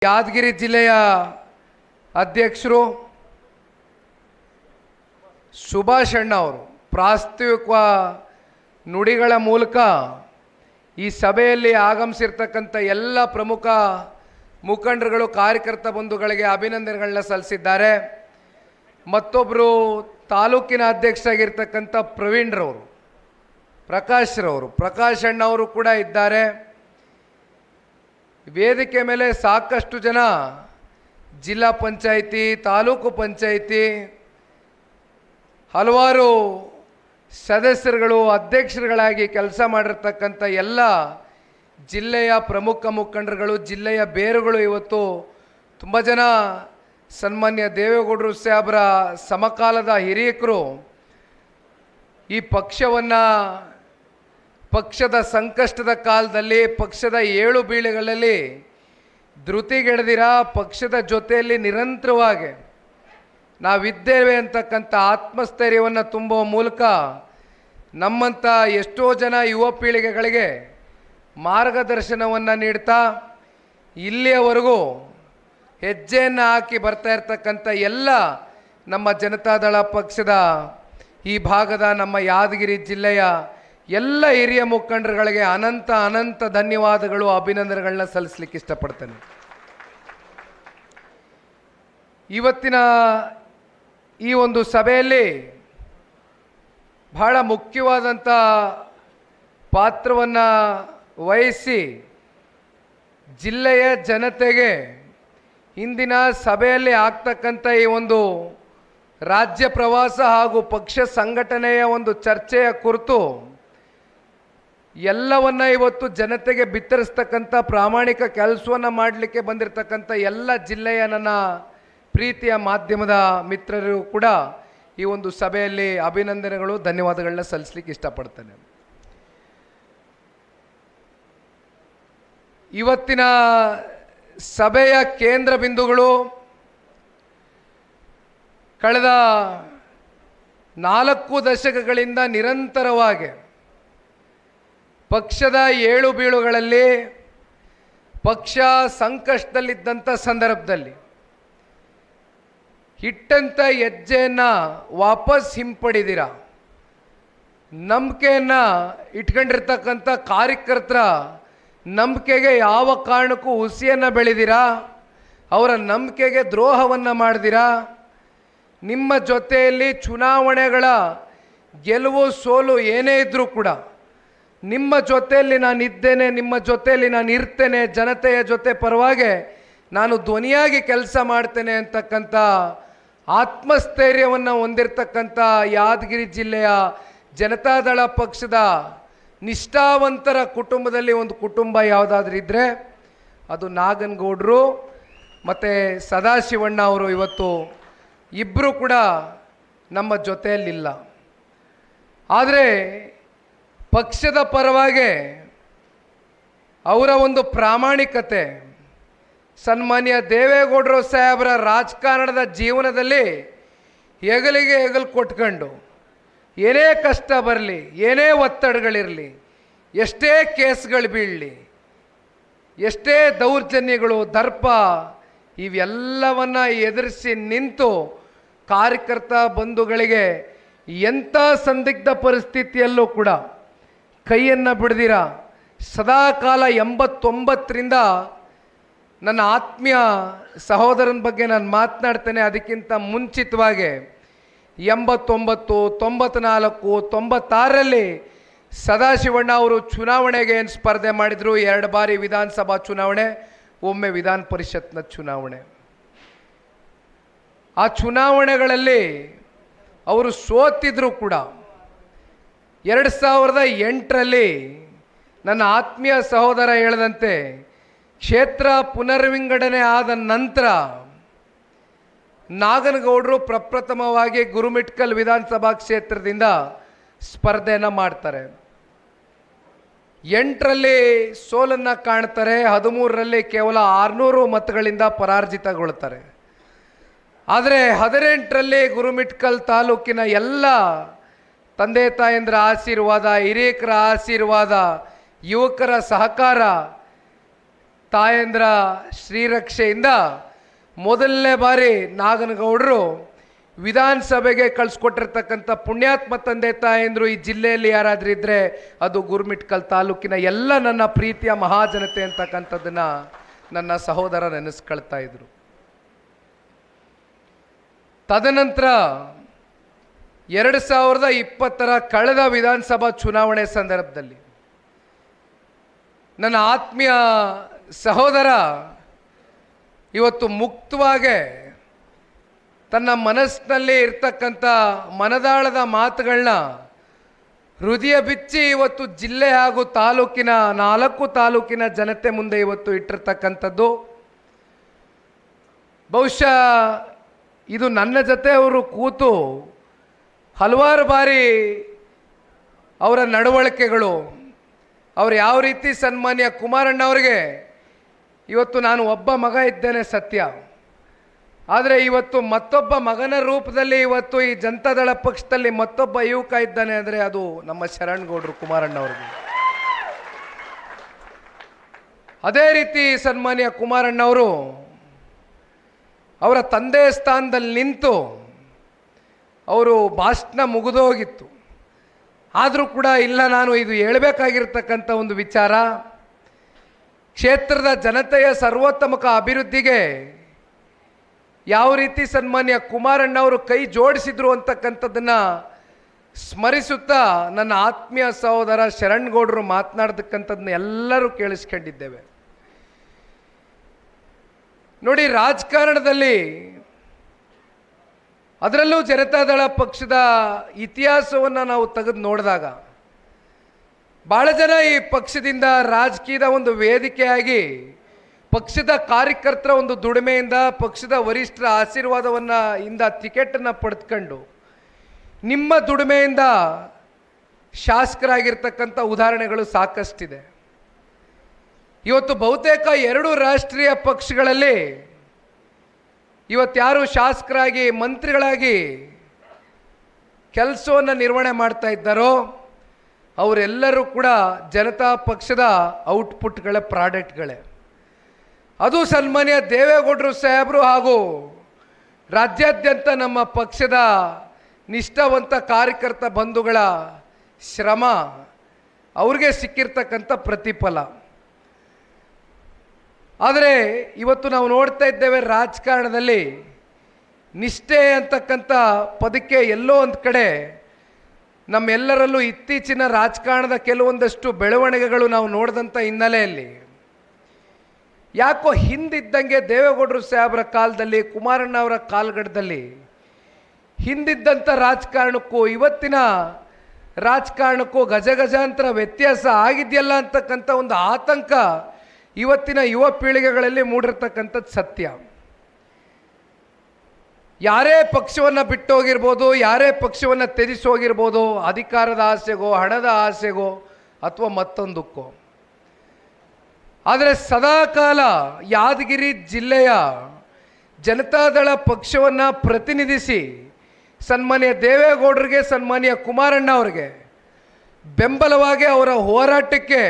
ಯಾದಗಿರಿ ಜಿಲ್ಲೆಯ ಅಧ್ಯಕ್ಷರು ಸುಭಾಷ್ ಅಣ್ಣ ಅವರು ಪ್ರಾಸ್ತಾವಿಕ ನುಡಿಗಳ ಮೂಲಕ ಈ ಸಭೆಯಲ್ಲಿ ಆಗಮಿಸಿರ್ತಕ್ಕಂಥ ಎಲ್ಲ ಪ್ರಮುಖ ಮುಖಂಡರುಗಳು ಕಾರ್ಯಕರ್ತ ಬಂಧುಗಳಿಗೆ ಅಭಿನಂದನೆಗಳನ್ನ ಸಲ್ಲಿಸಿದ್ದಾರೆ. ಮತ್ತೊಬ್ಬರು ತಾಲೂಕಿನ ಅಧ್ಯಕ್ಷರಾಗಿರ್ತಕ್ಕಂಥ ಪ್ರವೀಣ್ರವರು, ಪ್ರಕಾಶ್ ಅಣ್ಣ ಅವರು ಕೂಡ ಇದ್ದಾರೆ. ವೇದಿಕೆ ಮೇಲೆ ಸಾಕಷ್ಟು ಜನ ಜಿಲ್ಲಾ ಪಂಚಾಯಿತಿ, ತಾಲೂಕು ಪಂಚಾಯಿತಿ ಹಲವಾರು ಸದಸ್ಯರುಗಳು, ಅಧ್ಯಕ್ಷರುಗಳಾಗಿ ಕೆಲಸ ಮಾಡಿರ್ತಕ್ಕಂಥ ಎಲ್ಲ ಜಿಲ್ಲೆಯ ಪ್ರಮುಖ ಮುಖಂಡರುಗಳು, ಜಿಲ್ಲೆಯ ಬೇರುಗಳು ಇವತ್ತು ತುಂಬ ಜನ ಸನ್ಮಾನ್ಯ ದೇವೇಗೌಡರು ಸಾಹೇಬರ ಸಮಕಾಲದ ಹಿರಿಯಕರು ಈ ಪಕ್ಷದ ಸಂಕಷ್ಟದ ಕಾಲದಲ್ಲಿ, ಪಕ್ಷದ ಏಳು ಬೀಳುಗಳಲ್ಲಿ ಧೃತಿಗೆಡದಿರ ಪಕ್ಷದ ಜೊತೆಯಲ್ಲಿ ನಿರಂತರವಾಗಿ ನಾವಿದ್ದೇವೆ ಅಂತಕ್ಕಂಥ ಆತ್ಮಸ್ಥೈರ್ಯವನ್ನು ತುಂಬುವ ಮೂಲಕ ನಮ್ಮಂಥ ಎಷ್ಟೋ ಜನ ಯುವ ಪೀಳಿಗೆಗಳಿಗೆ ಮಾರ್ಗದರ್ಶನವನ್ನು ನೀಡ್ತಾ ಇಲ್ಲಿಯವರೆಗೂ ಹೆಜ್ಜೆಯನ್ನು ಹಾಕಿ ಬರ್ತಾ ಇರ್ತಕ್ಕಂಥ ಎಲ್ಲ ನಮ್ಮ ಜನತಾದಳ ಪಕ್ಷದ ಈ ಭಾಗದ ನಮ್ಮ ಯಾದಗಿರಿ ಜಿಲ್ಲೆಯ ಎಲ್ಲ ಹಿರಿಯ ಮುಖಂಡರುಗಳಿಗೆ ಅನಂತ ಧನ್ಯವಾದಗಳು, ಅಭಿನಂದನೆಗಳನ್ನ ಸಲ್ಲಿಸಲಿಕ್ಕೆ ಇಷ್ಟಪಡ್ತೇನೆ. ಇವತ್ತಿನ ಈ ಒಂದು ಸಭೆಯಲ್ಲಿ ಬಹಳ ಮುಖ್ಯವಾದಂಥ ಪಾತ್ರವನ್ನು ವಹಿಸಿ ಜಿಲ್ಲೆಯ ಜನತೆಗೆ ಇಂದಿನ ಸಭೆಯಲ್ಲಿ ಆಗ್ತಕ್ಕಂಥ ಈ ಒಂದು ರಾಜ್ಯ ಪ್ರವಾಸ ಹಾಗೂ ಪಕ್ಷ ಸಂಘಟನೆಯ ಒಂದು ಚರ್ಚೆಯ ಕುರಿತು ಎಲ್ಲವನ್ನ ಇವತ್ತು ಜನತೆಗೆ ಬಿತ್ತರಿಸ್ತಕ್ಕಂಥ ಪ್ರಾಮಾಣಿಕ ಕೆಲಸವನ್ನು ಮಾಡಲಿಕ್ಕೆ ಬಂದಿರತಕ್ಕಂಥ ಎಲ್ಲ ಜಿಲ್ಲೆಯ ನನ್ನ ಪ್ರೀತಿಯ ಮಾಧ್ಯಮದ ಮಿತ್ರರು ಕೂಡ ಈ ಒಂದು ಸಭೆಯಲ್ಲಿ ಅಭಿನಂದನೆಗಳು, ಧನ್ಯವಾದಗಳನ್ನ ಸಲ್ಲಿಸಲಿಕ್ಕೆ ಇಷ್ಟಪಡ್ತೇನೆ. ಇವತ್ತಿನ ಸಭೆಯ ಕೇಂದ್ರ ಬಿಂದುಗಳು ಕಳೆದ 4 ದಶಕಗಳಿಂದ ನಿರಂತರವಾಗಿ ಪಕ್ಷದ ಏಳು ಬೀಳುಗಳಲ್ಲಿ, ಪಕ್ಷ ಸಂಕಷ್ಟದಲ್ಲಿದ್ದಂಥ ಸಂದರ್ಭದಲ್ಲಿ ಇಟ್ಟಂಥ ಹೆಜ್ಜೆಯನ್ನು ವಾಪಸ್ ಹಿಂಪಡಿದಿರ, ನಂಬಿಕೆಯನ್ನು ಇಟ್ಕೊಂಡಿರ್ತಕ್ಕಂಥ ಕಾರ್ಯಕರ್ತರ ನಂಬಿಕೆಗೆ ಯಾವ ಕಾರಣಕ್ಕೂ ಹುಸಿಯನ್ನು ಬೆಳೆದಿರ, ಅವರ ನಂಬಿಕೆಗೆ ದ್ರೋಹವನ್ನು ಮಾಡಿದಿರ, ನಿಮ್ಮ ಜೊತೆಯಲ್ಲಿ ಚುನಾವಣೆಗಳ ಗೆಲುವು ಸೋಲು ಏನೇ ಇದ್ದರೂ ಕೂಡ ನಿಮ್ಮ ಜೊತೆಯಲ್ಲಿ ನಾನು ಇದ್ದೇನೆ, ನಿಮ್ಮ ಜೊತೆಯಲ್ಲಿ ನಾನು ಇರ್ತೇನೆ, ಜನತೆಯ ಜೊತೆ ಪರವಾಗಿ ನಾನು ಧ್ವನಿಯಾಗಿ ಕೆಲಸ ಮಾಡ್ತೇನೆ ಅಂತಕ್ಕಂಥ ಆತ್ಮಸ್ಥೈರ್ಯವನ್ನು ಹೊಂದಿರತಕ್ಕಂಥ ಯಾದಗಿರಿ ಜಿಲ್ಲೆಯ ಜನತಾದಳ ಪಕ್ಷದ ನಿಷ್ಠಾವಂತರ ಕುಟುಂಬದಲ್ಲಿ ಒಂದು ಕುಟುಂಬ ಯಾವುದಾದ್ರೂ ಇದ್ದರೆ ಅದು ನಾಗನಗೌಡರು ಮತ್ತು ಸದಾಶಿವಣ್ಣ ಅವರು. ಇವತ್ತು ಇಬ್ಬರು ಕೂಡ ನಮ್ಮ ಜೊತೆಯಲ್ಲಿಲ್ಲ. ಆದರೆ ಪಕ್ಷದ ಪರವಾಗಿ ಅವರ ಒಂದು ಪ್ರಾಮಾಣಿಕತೆ, ಸನ್ಮಾನ್ಯ ದೇವೇಗೌಡರು ಸಾಹೇಬರ ರಾಜಕಾರಣದ ಜೀವನದಲ್ಲಿ ಹೆಗಲಿಗೆ ಹೆಗಲು ಕೊಟ್ಕೊಂಡು ಏನೇ ಕಷ್ಟ ಬರಲಿ, ಏನೇ ಒತ್ತಡಗಳಿರಲಿ, ಎಷ್ಟೇ ಕೇಸ್ಗಳು ಬೀಳಲಿ, ಎಷ್ಟೇ ದೌರ್ಜನ್ಯಗಳು, ದರ್ಪ ಇವೆಲ್ಲವನ್ನು ಎದುರಿಸಿ ನಿಂತು ಕಾರ್ಯಕರ್ತ ಬಂಧುಗಳಿಗೆ ಎಂಥ ಸಂದಿಗ್ಧ ಪರಿಸ್ಥಿತಿಯಲ್ಲೂ ಕೂಡ ಕೈಯನ್ನು ಬಿಡದಿರ ಸದಾಕಾಲ 89ರಿಂದ ನನ್ನ ಆತ್ಮೀಯ ಸಹೋದರನ ಬಗ್ಗೆ ನಾನು ಮಾತನಾಡ್ತೇನೆ. ಅದಕ್ಕಿಂತ ಮುಂಚಿತವಾಗಿ 89, 94, 96ರಲ್ಲಿ ಸದಾಶಿವಣ್ಣ ಅವರು ಚುನಾವಣೆಗೆ ಏನು ಸ್ಪರ್ಧೆ ಮಾಡಿದರು, 2 ಬಾರಿ ವಿಧಾನಸಭಾ ಚುನಾವಣೆ, ಒಮ್ಮೆ ವಿಧಾನ ಪರಿಷತ್ನ ಚುನಾವಣೆ. ಆ ಚುನಾವಣೆಗಳಲ್ಲಿ ಅವರು ಸೋತಿದ್ರು ಕೂಡ 2008ರಲ್ಲಿ ನನ್ನ ಆತ್ಮೀಯ ಸಹೋದರ ಹೇಳಿದಂತೆ ಕ್ಷೇತ್ರ ಪುನರ್ವಿಂಗಡಣೆ ಆದ ನಂತರ ನಾಗನಗೌಡರು ಪ್ರಪ್ರಥಮವಾಗಿ ಗುರುಮಿಟ್ಕಲ್ ವಿಧಾನಸಭಾ ಕ್ಷೇತ್ರದಿಂದ ಸ್ಪರ್ಧೆಯನ್ನು ಮಾಡ್ತಾರೆ. 8ರಲ್ಲಿ ಸೋಲನ್ನು ಕಾಣ್ತಾರೆ, 13ರಲ್ಲಿ ಕೇವಲ 600 ಮತಗಳಿಂದ ಪರಾಜಿತಗೊಳ್ತಾರೆ. ಆದರೆ 18ರಲ್ಲಿ ಗುರುಮಿಟ್ಕಲ್ ತಾಲೂಕಿನ ಎಲ್ಲ ತಂದೆ ತಾಯಂದ್ರ ಆಶೀರ್ವಾದ, ಹಿರಿಯಕರ ಆಶೀರ್ವಾದ, ಯುವಕರ ಸಹಕಾರ ತಾಯಂದ್ರ ಶ್ರೀರಕ್ಷೆಯಿಂದ ಮೊದಲನೇ ಬಾರಿ ನಾಗನಗೌಡರು ವಿಧಾನಸಭೆಗೆ ಕಳಿಸ್ಕೊಟ್ಟಿರ್ತಕ್ಕಂಥ ಪುಣ್ಯಾತ್ಮ ತಂದೆ ತಾಯಂದರು ಈ ಜಿಲ್ಲೆಯಲ್ಲಿ ಯಾರಾದರೂ ಇದ್ದರೆ ಅದು ಗುರುಮಿಟ್ಕಲ್ ತಾಲೂಕಿನ ಎಲ್ಲ ನನ್ನ ಪ್ರೀತಿಯ ಮಹಾಜನತೆ ಅಂತಕ್ಕಂಥದ್ದನ್ನು ನನ್ನ ಸಹೋದರ ನೆನೆಸ್ಕೊಳ್ತಾ ಇದ್ರು. ತದನಂತರ 2020 ಕಳೆದ ವಿಧಾನಸಭಾ ಚುನಾವಣೆ ಸಂದರ್ಭದಲ್ಲಿ ನನ್ನ ಆತ್ಮೀಯ ಸಹೋದರ ಇವತ್ತು ಮುಕ್ತವಾಗಿ ತನ್ನ ಮನಸ್ಸಿನಲ್ಲಿ ಇರ್ತಕ್ಕಂಥ ಮನದಾಳದ ಮಾತುಗಳನ್ನ ಹೃದಯ ಬಿಚ್ಚಿ ಇವತ್ತು ಜಿಲ್ಲೆ ಹಾಗೂ ತಾಲೂಕಿನ 4 ತಾಲೂಕಿನ ಜನತೆ ಮುಂದೆ ಇವತ್ತು ಇಟ್ಟಿರ್ತಕ್ಕಂಥದ್ದು. ಬಹುಶಃ ಇದು ನನ್ನ ಜೊತೆ ಅವರು ಕೂತು ಹಲವಾರು ಬಾರಿ ಅವರ ನಡವಳಿಕೆಗಳು, ಅವರು ಯಾವ ರೀತಿ ಸನ್ಮಾನ್ಯ ಕುಮಾರಣ್ಣವ್ರಿಗೆ ಇವತ್ತು ನಾನು ಒಬ್ಬ ಮಗ ಇದ್ದೇನೆ ಸತ್ಯ, ಆದರೆ ಇವತ್ತು ಮತ್ತೊಬ್ಬ ಮಗನ ರೂಪದಲ್ಲಿ ಇವತ್ತು ಈ ಜನತಾದಳ ಪಕ್ಷದಲ್ಲಿ ಮತ್ತೊಬ್ಬ ಯುವಕ ಇದ್ದಾನೆ ಅಂದರೆ ಅದು ನಮ್ಮ ಶರಣಗೌಡರು ಕುಮಾರಣ್ಣವ್ರಿಗೆ. ಅದೇ ರೀತಿ ಸನ್ಮಾನ್ಯ ಕುಮಾರಣ್ಣವರು ಅವರ ತಂದೆ ಸ್ಥಾನದಲ್ಲಿ ನಿಂತು ಅವರು ಭಾಷಣ ಮುಗಿದೋಗಿತ್ತು, ಆದರೂ ಕೂಡ ಇಲ್ಲ ನಾನು ಇದು ಹೇಳಬೇಕಾಗಿರ್ತಕ್ಕಂಥ ಒಂದು ವಿಚಾರ, ಕ್ಷೇತ್ರದ ಜನತೆಯ ಸರ್ವೋತ್ತಮಕ ಅಭಿವೃದ್ಧಿಗೆ ಯಾವ ರೀತಿ ಸನ್ಮಾನ್ಯ ಕುಮಾರಣ್ಣವರು ಕೈ ಜೋಡಿಸಿದ್ರು ಅಂತಕ್ಕಂಥದ್ದನ್ನು ಸ್ಮರಿಸುತ್ತಾ ನನ್ನ ಆತ್ಮೀಯ ಸಹೋದರ ಶರಣಗೌಡರು ಮಾತನಾಡ್ತಕ್ಕಂಥದ್ದನ್ನ ಎಲ್ಲರೂ ಕೇಳಿಸ್ಕೊಂಡಿದ್ದೇವೆ. ನೋಡಿ, ರಾಜಕಾರಣದಲ್ಲಿ ಅದರಲ್ಲೂ ಜನತಾದಳ ಪಕ್ಷದ ಇತಿಹಾಸವನ್ನು ನಾವು ತೆಗೆದು ನೋಡಿದಾಗ ಭಾಳ ಜನ ಈ ಪಕ್ಷದಿಂದ ರಾಜಕೀಯದ ಒಂದು ವೇದಿಕೆಯಾಗಿ ಪಕ್ಷದ ಕಾರ್ಯಕರ್ತರ ಒಂದು ದುಡಿಮೆಯಿಂದ ಪಕ್ಷದ ವರಿಷ್ಠರ ಆಶೀರ್ವಾದವನ್ನು ಇಂದ ಟಿಕೆಟನ್ನು ಪಡೆದುಕೊಂಡು ನಿಮ್ಮ ದುಡಿಮೆಯಿಂದ ಶಾಸಕರಾಗಿರ್ತಕ್ಕಂಥ ಉದಾಹರಣೆಗಳು ಸಾಕಷ್ಟಿದೆ. ಇವತ್ತು ಬಹುತೇಕ 2 ರಾಷ್ಟ್ರೀಯ ಪಕ್ಷಗಳಲ್ಲಿ ಇವತ್ಯಾರು ಶಾಸಕರಾಗಿ ಮಂತ್ರಿಗಳಾಗಿ ಕೆಲಸವನ್ನು ನಿರ್ವಹಣೆ ಮಾಡ್ತಾ ಇದ್ದಾರೋ ಅವರೆಲ್ಲರೂ ಕೂಡ ಜನತಾ ಪಕ್ಷದ ಔಟ್ಪುಟ್ಗಳ ಪ್ರಾಡಕ್ಟ್ಗಳೇ. ಅದು ಸನ್ಮಾನ್ಯ ದೇವೇಗೌಡರು ಸಾಹೇಬರು ಹಾಗೂ ರಾಜ್ಯಾದ್ಯಂತ ನಮ್ಮ ಪಕ್ಷದ ನಿಷ್ಠಾವಂತ ಕಾರ್ಯಕರ್ತ ಬಂಧುಗಳ ಶ್ರಮ, ಅವ್ರಿಗೆ ಸಿಕ್ಕಿರ್ತಕ್ಕಂಥ ಪ್ರತಿಫಲ. ಆದರೆ ಇವತ್ತು ನಾವು ನೋಡ್ತಾ ಇದ್ದೇವೆ ರಾಜಕಾರಣದಲ್ಲಿ ನಿಷ್ಠೆ ಅಂತಕ್ಕಂಥ ಪದಕ್ಕೆ ಎಲ್ಲೋ ಒಂದು ಕಡೆ ನಮ್ಮೆಲ್ಲರಲ್ಲೂ ಇತ್ತೀಚಿನ ರಾಜಕಾರಣದ ಕೆಲವೊಂದಷ್ಟು ಬೆಳವಣಿಗೆಗಳು ನಾವು ನೋಡಿದಂಥ ಹಿನ್ನೆಲೆಯಲ್ಲಿ ಯಾಕೋ ಹಿಂದಿದ್ದಂಗೆ ದೇವೇಗೌಡರು ಸಾಹೇಬರ ಕಾಲದಲ್ಲಿ, ಕುಮಾರಣ್ಣ ಅವರ ಕಾಲಘಟ್ಟದಲ್ಲಿ ಹಿಂದಿದ್ದಂಥ ರಾಜಕಾರಣಕ್ಕೂ ಇವತ್ತಿನ ರಾಜಕಾರಣಕ್ಕೂ ಗಜಗಜಾಂತರ ವ್ಯತ್ಯಾಸ ಆಗಿದೆಯಲ್ಲ ಅಂತಕ್ಕಂಥ ಒಂದು ಆತಂಕ ಇವತ್ತಿನ ಯುವ ಪೀಳಿಗೆಗಳಲ್ಲಿ ಮೂಡಿರ್ತಕ್ಕಂಥದ್ದು ಸತ್ಯ. ಯಾರೇ ಪಕ್ಷವನ್ನು ಬಿಟ್ಟು ಹೋಗಿರ್ಬೋದು, ಯಾರೇ ಪಕ್ಷವನ್ನು ತ್ಯಜಿಸಿ ಹೋಗಿರ್ಬೋದು, ಅಧಿಕಾರದ ಆಸೆಗೋ ಹಣದ ಆಸೆಗೋ ಅಥವಾ ಮತ್ತೊಂದಕ್ಕೋ. ಆದರೆ ಸದಾಕಾಲ ಯಾದಗಿರಿ ಜಿಲ್ಲೆಯ ಜನತಾದಳ ಪಕ್ಷವನ್ನು ಪ್ರತಿನಿಧಿಸಿ ಸನ್ಮಾನ್ಯ ದೇವೇಗೌಡರಿಗೆ, ಸನ್ಮಾನ್ಯ ಕುಮಾರಣ್ಣ ಅವರಿಗೆ ಬೆಂಬಲವಾಗಿ ಅವರ ಹೋರಾಟಕ್ಕೆ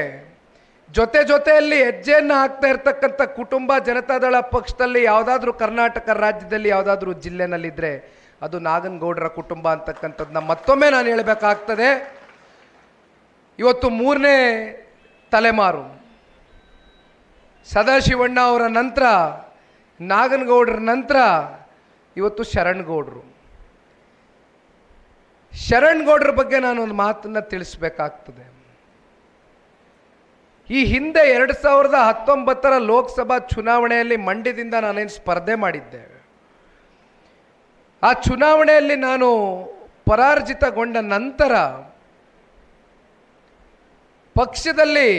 ಜೊತೆಯಲ್ಲಿ ಹೆಜ್ಜೆಯನ್ನು ಹಾಕ್ತಾ ಇರ್ತಕ್ಕಂಥ ಕುಟುಂಬ ಜನತಾದಳ ಪಕ್ಷದಲ್ಲಿ ಯಾವುದಾದ್ರೂ ಕರ್ನಾಟಕ ರಾಜ್ಯದಲ್ಲಿ ಯಾವುದಾದ್ರೂ ಜಿಲ್ಲೆನಲ್ಲಿದ್ದರೆ ಅದು ನಾಗನಗೌಡರ ಕುಟುಂಬ ಅಂತಕ್ಕಂಥದ್ದನ್ನ ಮತ್ತೊಮ್ಮೆ ನಾನು ಹೇಳಬೇಕಾಗ್ತದೆ. ಇವತ್ತು 3ನೇ ತಲೆಮಾರು ಸದಾಶಿವಣ್ಣ ಅವರ ನಂತರ, ನಾಗನಗೌಡರ ನಂತರ ಇವತ್ತು ಶರಣಗೌಡರ ಬಗ್ಗೆ ನಾನೊಂದು ಮಾತನ್ನು ತಿಳಿಸ್ಬೇಕಾಗ್ತದೆ. ಈ ಹಿಂದೆ 2019 ಲೋಕಸಭಾ ಚುನಾವಣೆಯಲ್ಲಿ ಮಂಡ್ಯದಿಂದ ನಾನೇನು ಸ್ಪರ್ಧೆ ಮಾಡಿದ್ದೆ. ಆ ಚುನಾವಣೆಯಲ್ಲಿ ನಾನು ಪರಾಜಿತಗೊಂಡ ನಂತರ ಪಕ್ಷದಲ್ಲಿ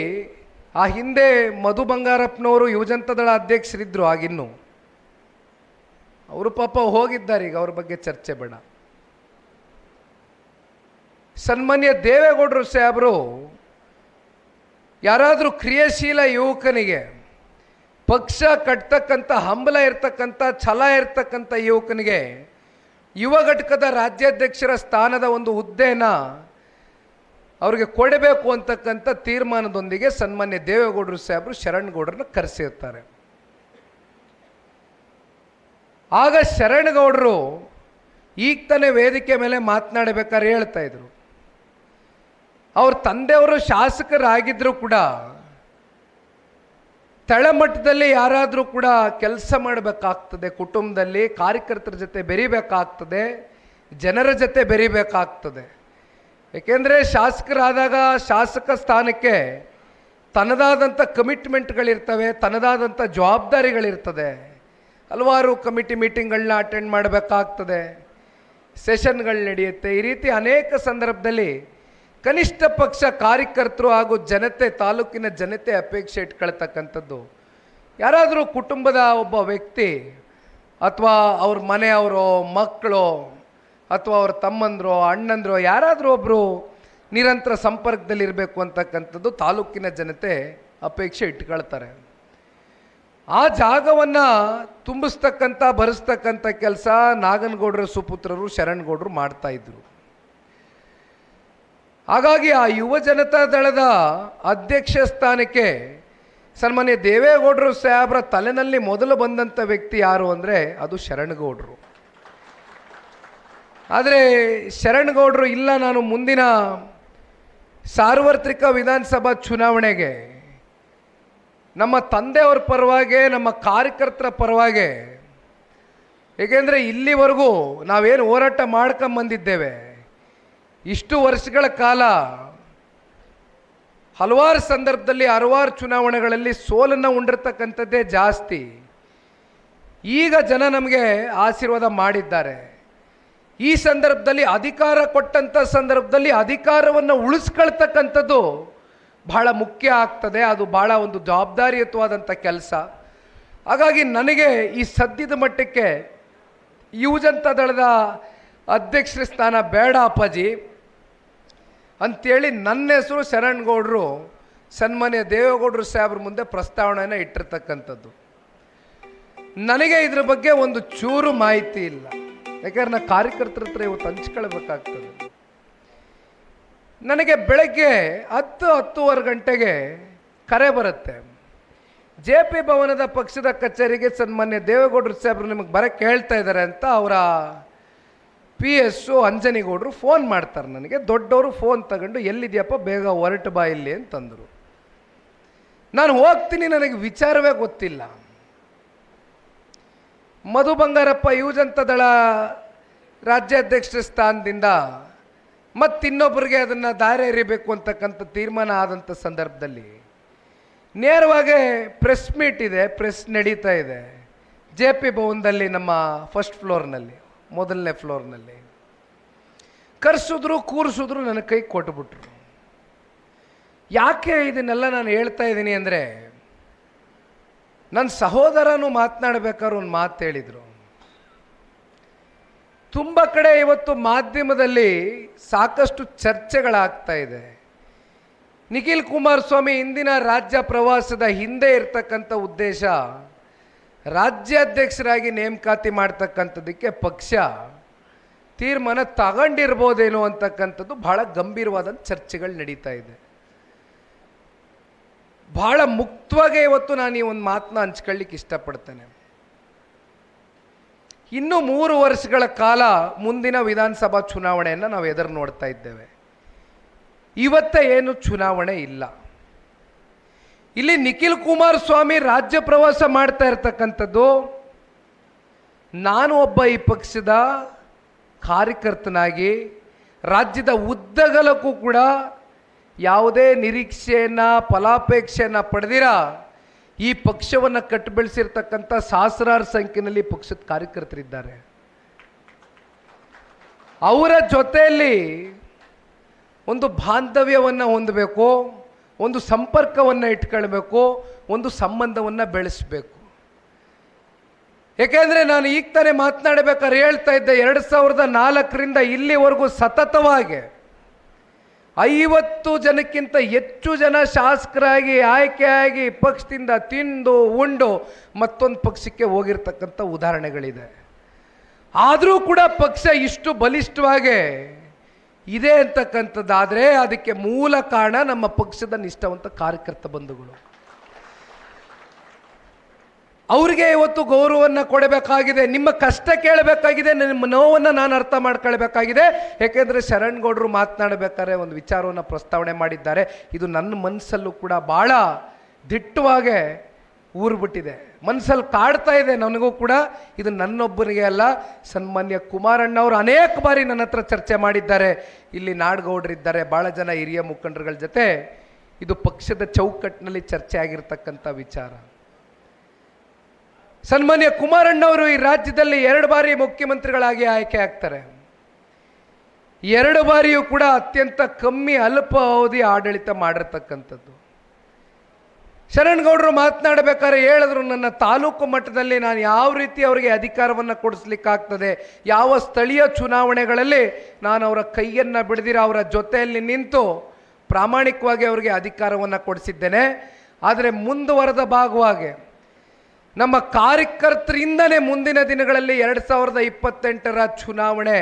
ಆ ಹಿಂದೆ ಮಧು ಬಂಗಾರಪ್ಪನವರು ಯುವಜನತಾದಳ ಅಧ್ಯಕ್ಷರಿದ್ದರು ಆಗಿನ್ನು, ಅವರು ಪಾಪ ಹೋಗಿದ್ದಾರೆ, ಈಗ ಅವ್ರ ಬಗ್ಗೆ ಚರ್ಚೆ ಬೇಡ. ಸನ್ಮಾನ್ಯ ದೇವೇಗೌಡರು ಸಾಹೇಬರು ಯಾರಾದರೂ ಕ್ರಿಯಾಶೀಲ ಯುವಕನಿಗೆ, ಪಕ್ಷ ಕಟ್ತಕ್ಕಂಥ ಹಂಬಲ ಇರ್ತಕ್ಕಂಥ ಛಲ ಇರ್ತಕ್ಕಂಥ ಯುವಕನಿಗೆ ಯುವ ಘಟಕದ ರಾಜ್ಯಾಧ್ಯಕ್ಷರ ಸ್ಥಾನದ ಒಂದು ಹುದ್ದೆಯನ್ನು ಅವ್ರಿಗೆ ಕೊಡಬೇಕು ಅಂತಕ್ಕಂಥ ತೀರ್ಮಾನದೊಂದಿಗೆ ಸನ್ಮಾನ್ಯ ದೇವೇಗೌಡರು ಸಾಹೇಬರು ಶರಣಗೌಡರನ್ನ ಕರೆಸಿರ್ತಾರೆ. ಆಗ ಶರಣಗೌಡರು ಈಗ ತಾನೇ ವೇದಿಕೆ ಮೇಲೆ ಮಾತನಾಡಬೇಕಾದ್ರೆ ಹೇಳ್ತಾ ಇದ್ರು, ಅವ್ರ ತಂದೆಯವರು ಶಾಸಕರಾಗಿದ್ದರೂ ಕೂಡ ತಳಮಟ್ಟದಲ್ಲಿ ಯಾರಾದರೂ ಕೂಡ ಕೆಲಸ ಮಾಡಬೇಕಾಗ್ತದೆ, ಕುಟುಂಬದಲ್ಲಿ ಕಾರ್ಯಕರ್ತರ ಜೊತೆ ಬೆರಿಬೇಕಾಗ್ತದೆ, ಜನರ ಜೊತೆ ಬೆರಿಬೇಕಾಗ್ತದೆ. ಏಕೆಂದರೆ ಶಾಸಕರಾದಾಗ ಶಾಸಕ ಸ್ಥಾನಕ್ಕೆ ತನ್ನದಾದಂಥ ಕಮಿಟ್ಮೆಂಟ್ಗಳಿರ್ತವೆ, ತನ್ನದಾದಂಥ ಜವಾಬ್ದಾರಿಗಳಿರ್ತದೆ. ಹಲವಾರು ಕಮಿಟಿ ಮೀಟಿಂಗ್ಗಳನ್ನ ಅಟೆಂಡ್ ಮಾಡಬೇಕಾಗ್ತದೆ, ಸೆಷನ್ಗಳು ನಡೆಯುತ್ತೆ. ಈ ರೀತಿ ಅನೇಕ ಸಂದರ್ಭದಲ್ಲಿ ಕನಿಷ್ಠ ಪಕ್ಷ ಕಾರ್ಯಕರ್ತರು ಹಾಗೂ ಜನತೆ, ತಾಲೂಕಿನ ಜನತೆ ಅಪೇಕ್ಷೆ ಇಟ್ಕೊಳ್ತಕ್ಕಂಥದ್ದು. ಯಾರಾದರೂ ಕುಟುಂಬದ ಒಬ್ಬ ವ್ಯಕ್ತಿ ಅಥವಾ ಅವ್ರ ಮನೆಯವರು, ಮಕ್ಕಳು ಅಥವಾ ಅವ್ರ ತಮ್ಮಂದರು, ಅಣ್ಣಂದರು ಯಾರಾದರೂ ಒಬ್ಬರು ನಿರಂತರ ಸಂಪರ್ಕದಲ್ಲಿ ಇರಬೇಕು ಅಂತಕ್ಕಂಥದ್ದು ತಾಲೂಕಿನ ಜನತೆ ಅಪೇಕ್ಷೆ ಇಟ್ಕೊಳ್ತಾರೆ. ಆ ಜಾಗವನ್ನು ತುಂಬಿಸ್ತಕ್ಕಂಥ, ಭರಿಸ್ತಕ್ಕಂಥ ಕೆಲಸ ನಾಗನಗೌಡರ ಸುಪುತ್ರರು ಶರಣಗೌಡರು ಮಾಡ್ತಾಯಿದ್ರು. ಹಾಗಾಗಿ ಆ ಯುವ ಜನತಾ ದಳದ ಅಧ್ಯಕ್ಷ ಸ್ಥಾನಕ್ಕೆ ಸನ್ಮಾನ್ಯ ದೇವೇಗೌಡರು ಸಾಹೇಬರ ತಲೆನಲ್ಲಿ ಮೊದಲು ಬಂದಂಥ ವ್ಯಕ್ತಿ ಯಾರು ಅಂದರೆ ಅದು ಶರಣಗೌಡರು. ಆದರೆ ಶರಣಗೌಡರು ಇಲ್ಲ, ನಾನು ಮುಂದಿನ ಸಾರ್ವತ್ರಿಕ ವಿಧಾನಸಭಾ ಚುನಾವಣೆಗೆ ನಮ್ಮ ತಂದೆಯವರ ಪರವಾಗಿ, ನಮ್ಮ ಕಾರ್ಯಕರ್ತರ ಪರವಾಗಿ, ಏಕೆಂದರೆ ಇಲ್ಲಿವರೆಗೂ ನಾವೇನು ಹೋರಾಟ ಮಾಡ್ಕೊಂಬಂದಿದ್ದೇವೆ, ಇಷ್ಟು ವರ್ಷಗಳ ಕಾಲ ಹಲವಾರು ಸಂದರ್ಭದಲ್ಲಿ ಹಲವಾರು ಚುನಾವಣೆಗಳಲ್ಲಿ ಸೋಲನ್ನು ಉಂಡಿರ್ತಕ್ಕಂಥದ್ದೇ ಜಾಸ್ತಿ. ಈಗ ಜನ ನಮಗೆ ಆಶೀರ್ವಾದ ಮಾಡಿದ್ದಾರೆ. ಈ ಸಂದರ್ಭದಲ್ಲಿ ಅಧಿಕಾರ ಕೊಟ್ಟಂಥ ಸಂದರ್ಭದಲ್ಲಿ ಅಧಿಕಾರವನ್ನು ಉಳಿಸ್ಕೊಳ್ತಕ್ಕಂಥದ್ದು ಬಹಳ ಮುಖ್ಯ ಆಗ್ತದೆ. ಅದು ಬಹಳ ಒಂದು ಜವಾಬ್ದಾರಿಯುತವಾದಂಥ ಕೆಲಸ. ಹಾಗಾಗಿ ನನಗೆ ಈ ಸದ್ಯದ ಮಟ್ಟಕ್ಕೆ ಯುವ ಜನತಾ ದಳದ ಅಧ್ಯಕ್ಷರ ಸ್ಥಾನ ಬೇಡ ಅಪ್ಪಾಜಿ ಅಂಥೇಳಿ ನನ್ನ ಹೆಸರು ಶರಣಗೌಡರು ಸನ್ಮಾನ್ಯ ದೇವೇಗೌಡರು ಸಾಹೇಬ್ರ ಮುಂದೆ ಪ್ರಸ್ತಾವನೆಯನ್ನು ಇಟ್ಟಿರ್ತಕ್ಕಂಥದ್ದು. ನನಗೆ ಇದ್ರ ಬಗ್ಗೆ ಒಂದು ಚೂರು ಮಾಹಿತಿ ಇಲ್ಲ, ಯಾಕಂದ್ರೆ ನಾನು ಕಾರ್ಯಕರ್ತರ ಹತ್ರ ಇವತ್ತು ಹಂಚ್ಕೊಳ್ಬೇಕಾಗ್ತದೆ. ನನಗೆ ಬೆಳಗ್ಗೆ 10-10:30 ಗಂಟೆಗೆ ಕರೆ ಬರುತ್ತೆ, JP ಭವನದ ಪಕ್ಷದ ಕಚೇರಿಗೆ ಸನ್ಮಾನ್ಯ ದೇವೇಗೌಡರು ಸಾಹೇಬರು ನಿಮಗೆ ಬರೋಕ್ಕೆ ಹೇಳ್ತಾ ಇದ್ದಾರೆ ಅಂತ ಅವರ PS ಅಂಜನಿಗೌಡರು ಫೋನ್ ಮಾಡ್ತಾರೆ ನನಗೆ. ದೊಡ್ಡವರು ಫೋನ್ ತಗೊಂಡು ಎಲ್ಲಿದೆಯಪ್ಪ, ಬೇಗ ಹೊರಟು ಬಾ ಇಲ್ಲಿ ಅಂತಂದರು. ನಾನು ಹೋಗ್ತೀನಿ, ನನಗೆ ವಿಚಾರವೇ ಗೊತ್ತಿಲ್ಲ. ಮಧು ಬಂಗಾರಪ್ಪ ಯುವ ಜನತಾ ದಳ ರಾಜ್ಯಾಧ್ಯಕ್ಷರ ಸ್ಥಾನದಿಂದ ಮತ್ತಿನ್ನೊಬ್ಬರಿಗೆ ಅದನ್ನು ದಾರಿ ಎರಿಬೇಕು ಅಂತಕ್ಕಂಥ ತೀರ್ಮಾನ ಆದಂಥ ಸಂದರ್ಭದಲ್ಲಿ ನೇರವಾಗಿ ಪ್ರೆಸ್ ಮೀಟ್ ಇದೆ, ಪ್ರೆಸ್ ನಡೀತಾ ಇದೆ JP ಭವನದಲ್ಲಿ, ನಮ್ಮ ಫಸ್ಟ್ ಫ್ಲೋರ್ನಲ್ಲಿ, ಮೊದಲನೇ ಫ್ಲೋರ್ನಲ್ಲಿ. ಕರೆಸಿದ್ರು, ಕೂರಿಸಿದ್ರು, ನನ್ನ ಕೈ ಕೊಟ್ಬಿಟ್ರು. ಯಾಕೆ ಇದನ್ನೆಲ್ಲ ನಾನು ಹೇಳ್ತಾ ಇದ್ದೀನಿ ಅಂದರೆ, ನನ್ನ ಸಹೋದರನು ಮಾತನಾಡಬೇಕಾದ್ರೆ ಒಂದು ಮಾತು ಹೇಳಿದರು. ತುಂಬ ಕಡೆ ಇವತ್ತು ಮಾಧ್ಯಮದಲ್ಲಿ ಸಾಕಷ್ಟು ಚರ್ಚೆಗಳಾಗ್ತಾ ಇದೆ. ನಿಖಿಲ್ ಕುಮಾರಸ್ವಾಮಿ ಇಂದಿನ ರಾಜ್ಯ ಪ್ರವಾಸದ ಹಿಂದೆ ಇರ್ತಕ್ಕಂಥ ಉದ್ದೇಶ ರಾಜ್ಯಾಧ್ಯಕ್ಷರಾಗಿ ನೇಮಕಾತಿ ಮಾಡ್ತಕ್ಕಂಥದ್ದಕ್ಕೆ ಪಕ್ಷ ತೀರ್ಮಾನ ತಗೊಂಡಿರ್ಬೋದೇನೋ ಅಂತಕ್ಕಂಥದ್ದು ಬಹಳ ಗಂಭೀರವಾದಂಥ ಚರ್ಚೆಗಳು ನಡೀತಾ ಇದೆ. ಬಹಳ ಮುಕ್ತವಾಗಿ ಇವತ್ತು ನಾನು ಈ ಒಂದು ಮಾತನ್ನ ಹಂಚ್ಕೊಳ್ಳಿಕ್ಕೆ ಇಷ್ಟಪಡ್ತೇನೆ. ಇನ್ನೂ 3 ವರ್ಷಗಳ ಕಾಲ ಮುಂದಿನ ವಿಧಾನಸಭಾ ಚುನಾವಣೆಯನ್ನು ನಾವು ಎದುರು ನೋಡ್ತಾ ಇದ್ದೇವೆ. ಇವತ್ತೇ ಏನು ಚುನಾವಣೆ ಇಲ್ಲ. ಇಲ್ಲಿ ನಿಖಿಲ್ ಕುಮಾರಸ್ವಾಮಿ ರಾಜ್ಯ ಪ್ರವಾಸ ಮಾಡ್ತಾ ಇರ್ತಕ್ಕಂಥದ್ದು, ನಾನು ಒಬ್ಬ ಈ ಪಕ್ಷದ ಕಾರ್ಯಕರ್ತನಾಗಿ ರಾಜ್ಯದ ಉದ್ದಗಲಕ್ಕೂ ಕೂಡ ಯಾವುದೇ ನಿರೀಕ್ಷೆಯನ್ನು, ಫಲಾಪೇಕ್ಷೆಯನ್ನು ಪಡೆದಿರ ಈ ಪಕ್ಷವನ್ನು ಕಟ್ಟು ಬೆಳೆಸಿರ್ತಕ್ಕಂಥ ಸಹಸ್ರಾರು ಸಂಖ್ಯೆಯಲ್ಲಿ ಪಕ್ಷದ ಕಾರ್ಯಕರ್ತರಿದ್ದಾರೆ. ಅವರ ಜೊತೆಯಲ್ಲಿ ಒಂದು ಬಾಂಧವ್ಯವನ್ನು ಹೊಂದಬೇಕು, ಒಂದು ಸಂಪರ್ಕವನ್ನು ಇಟ್ಕೊಳ್ಬೇಕು, ಒಂದು ಸಂಬಂಧವನ್ನು ಬೆಳೆಸಬೇಕು. ಏಕೆಂದರೆ ನಾನು ಈಗ ತಾನೇ ಮಾತನಾಡಬೇಕಾದ್ರೆ ಹೇಳ್ತಾ ಇದ್ದೆ, 2004ರಿಂದ ಇಲ್ಲಿವರೆಗೂ ಸತತವಾಗಿ 50 ಜನಕ್ಕಿಂತ ಹೆಚ್ಚು ಜನ ಶಾಸಕರಾಗಿ ಆಯ್ಕೆಯಾಗಿ ಪಕ್ಷದಿಂದ ತಿಂದು ಉಂಡು ಮತ್ತೊಂದು ಪಕ್ಷಕ್ಕೆ ಹೋಗಿರ್ತಕ್ಕಂಥ ಉದಾಹರಣೆಗಳಿದೆ. ಆದರೂ ಕೂಡ ಪಕ್ಷ ಇಷ್ಟು ಬಲಿಷ್ಠವಾಗಿ ಇದೆ ಅಂತಕ್ಕಂಥದ್ದಾದರೆ ಅದಕ್ಕೆ ಮೂಲ ಕಾರಣ ನಮ್ಮ ಪಕ್ಷದ ನಿಷ್ಠಾವಂತ ಕಾರ್ಯಕರ್ತ ಬಂಧುಗಳು. ಅವ್ರಿಗೆ ಇವತ್ತು ಗೌರವವನ್ನು ಕೊಡಬೇಕಾಗಿದೆ, ನಿಮ್ಮ ಕಷ್ಟ ಕೇಳಬೇಕಾಗಿದೆ, ನಿಮ್ಮ ನೋವನ್ನು ನಾನು ಅರ್ಥ ಮಾಡ್ಕೊಳ್ಬೇಕಾಗಿದೆ. ಯಾಕೆಂದರೆ ಶರಣ್ಗೌಡರು ಮಾತನಾಡಬೇಕಾದ್ರೆ ಒಂದು ವಿಚಾರವನ್ನು ಪ್ರಸ್ತಾವನೆ ಮಾಡಿದ್ದಾರೆ. ಇದು ನನ್ನ ಮನಸ್ಸಲ್ಲೂ ಕೂಡ ಭಾಳ ದಿಟ್ಟವಾಗೆ ಊರ್ಬಿಟ್ಟಿದೆ, ಮನಸ್ಸಲ್ಲಿ ಕಾಡ್ತಾ ಇದೆ ನನಗೂ ಕೂಡ. ಇದು ನನ್ನೊಬ್ಬನಿಗೆ ಅಲ್ಲ, ಸನ್ಮಾನ್ಯ ಕುಮಾರಣ್ಣವರು ಅನೇಕ ಬಾರಿ ನನ್ನ ಹತ್ರ ಚರ್ಚೆ ಮಾಡಿದ್ದಾರೆ. ಇಲ್ಲಿ ನಾಡಗೌಡರಿದ್ದಾರೆ, ಭಾಳ ಜನ ಹಿರಿಯ ಮುಖಂಡರುಗಳ ಜೊತೆ ಇದು ಪಕ್ಷದ ಚೌಕಟ್ಟಿನಲ್ಲಿ ಚರ್ಚೆ ಆಗಿರ್ತಕ್ಕಂಥ ವಿಚಾರ. ಸನ್ಮಾನ್ಯ ಕುಮಾರಣ್ಣವರು ಈ ರಾಜ್ಯದಲ್ಲಿ 2 ಬಾರಿ ಮುಖ್ಯಮಂತ್ರಿಗಳಾಗಿ ಆಯ್ಕೆ ಆಗ್ತಾರೆ. 2 ಬಾರಿಯೂ ಕೂಡ ಅತ್ಯಂತ ಕಮ್ಮಿ ಅಲ್ಪ ಅವಧಿ ಆಡಳಿತ ಮಾಡಿರ್ತಕ್ಕಂಥದ್ದು. ಶರಣ್ಗೌಡರು ಮಾತನಾಡಬೇಕಾದ್ರೆ ಹೇಳಿದ್ರು, ನನ್ನ ತಾಲೂಕು ಮಟ್ಟದಲ್ಲಿ ನಾನು ಯಾವ ರೀತಿ ಅವರಿಗೆ ಅಧಿಕಾರವನ್ನು ಕೊಡಿಸ್ಲಿಕ್ಕಾಗ್ತದೆ, ಯಾವ ಸ್ಥಳೀಯ ಚುನಾವಣೆಗಳಲ್ಲಿ ನಾನು ಅವರ ಕೈಯನ್ನು ಬಿಡದಿರ ಅವರ ಜೊತೆಯಲ್ಲಿ ನಿಂತು ಪ್ರಾಮಾಣಿಕವಾಗಿ ಅವರಿಗೆ ಅಧಿಕಾರವನ್ನು ಕೊಡಿಸಿದ್ದೇನೆ. ಆದರೆ ಮುಂದುವರೆದ ಭಾಗವಾಗಿ ನಮ್ಮ ಕಾರ್ಯಕರ್ತರಿಂದನೇ ಮುಂದಿನ ದಿನಗಳಲ್ಲಿ 2028ರ ಚುನಾವಣೆ,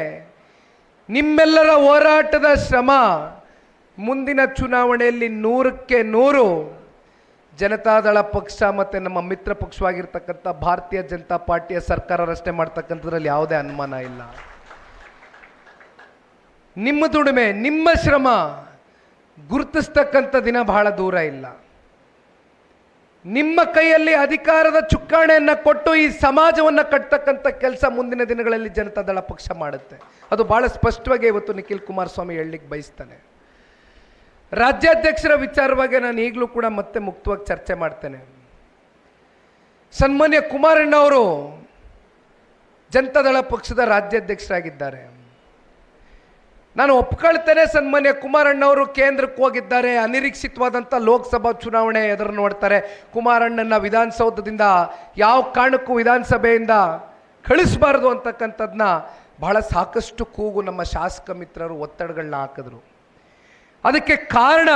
ನಿಮ್ಮೆಲ್ಲರ ಹೋರಾಟದ ಶ್ರಮ, ಮುಂದಿನ ಚುನಾವಣೆಯಲ್ಲಿ 100ಕ್ಕೆ 100 ಜನತಾದಳ ಪಕ್ಷ ಮತ್ತು ನಮ್ಮ ಮಿತ್ರ ಪಕ್ಷವಾಗಿರ್ತಕ್ಕಂಥ ಭಾರತೀಯ ಜನತಾ ಪಾರ್ಟಿಯ ಸರ್ಕಾರ ರಚನೆ ಮಾಡ್ತಕ್ಕಂಥದ್ರಲ್ಲಿ ಯಾವುದೇ ಅನುಮಾನ ಇಲ್ಲ. ನಿಮ್ಮ ದುಡಿಮೆ, ನಿಮ್ಮ ಶ್ರಮ ಗುರುತಿಸ್ತಕ್ಕಂಥ ದಿನ ಬಹಳ ದೂರ ಇಲ್ಲ. ನಿಮ್ಮ ಕೈಯಲ್ಲಿ ಅಧಿಕಾರದ ಚುಕ್ಕಾಣಿಯನ್ನು ಕೊಟ್ಟು ಈ ಸಮಾಜವನ್ನು ಕಟ್ತಕ್ಕಂಥ ಕೆಲಸ ಮುಂದಿನ ದಿನಗಳಲ್ಲಿ ಜನತಾದಳ ಪಕ್ಷ ಮಾಡುತ್ತೆ. ಅದು ಬಹಳ ಸ್ಪಷ್ಟವಾಗಿ ಇವತ್ತು ನಿಖಿಲ್ ಕುಮಾರಸ್ವಾಮಿ ಹೇಳಲಿಕ್ಕೆ ಬಯಸ್ತಾನೆ. ರಾಜ್ಯಾಧ್ಯಕ್ಷರ ವಿಚಾರವಾಗಿ ನಾನು ಈಗಲೂ ಕೂಡ ಮತ್ತೆ ಮುಕ್ತವಾಗಿ ಚರ್ಚೆ ಮಾಡ್ತೇನೆ. ಸನ್ಮಾನ್ಯ ಕುಮಾರಣ್ಣವರು ಜನತಾದಳ ಪಕ್ಷದ ರಾಜ್ಯಾಧ್ಯಕ್ಷರಾಗಿದ್ದಾರೆ. ನಾನು ಒಪ್ಕೊಳ್ತೇನೆ, ಸನ್ಮಾನ್ಯ ಕುಮಾರಣ್ಣವರು ಕೇಂದ್ರಕ್ಕೆ ಹೋಗಿದ್ದಾರೆ, ಅನಿರೀಕ್ಷಿತವಾದಂಥ ಲೋಕಸಭಾ ಚುನಾವಣೆ ಎದುರು ನೋಡ್ತಾರೆ. ಕುಮಾರಣ್ಣನ ವಿಧಾನಸೌಧದಿಂದ ಯಾವ ಕಾರಣಕ್ಕೂ ವಿಧಾನಸಭೆಯಿಂದ ಕಳಿಸಬಾರ್ದು ಅಂತಕ್ಕಂಥದ್ದನ್ನ ಬಹಳ ಸಾಕಷ್ಟು ಕೂಗು ನಮ್ಮ ಶಾಸಕ ಮಿತ್ರರು ಒತ್ತಡಗಳನ್ನ ಹಾಕಿದ್ರು. ಅದಕ್ಕೆ ಕಾರಣ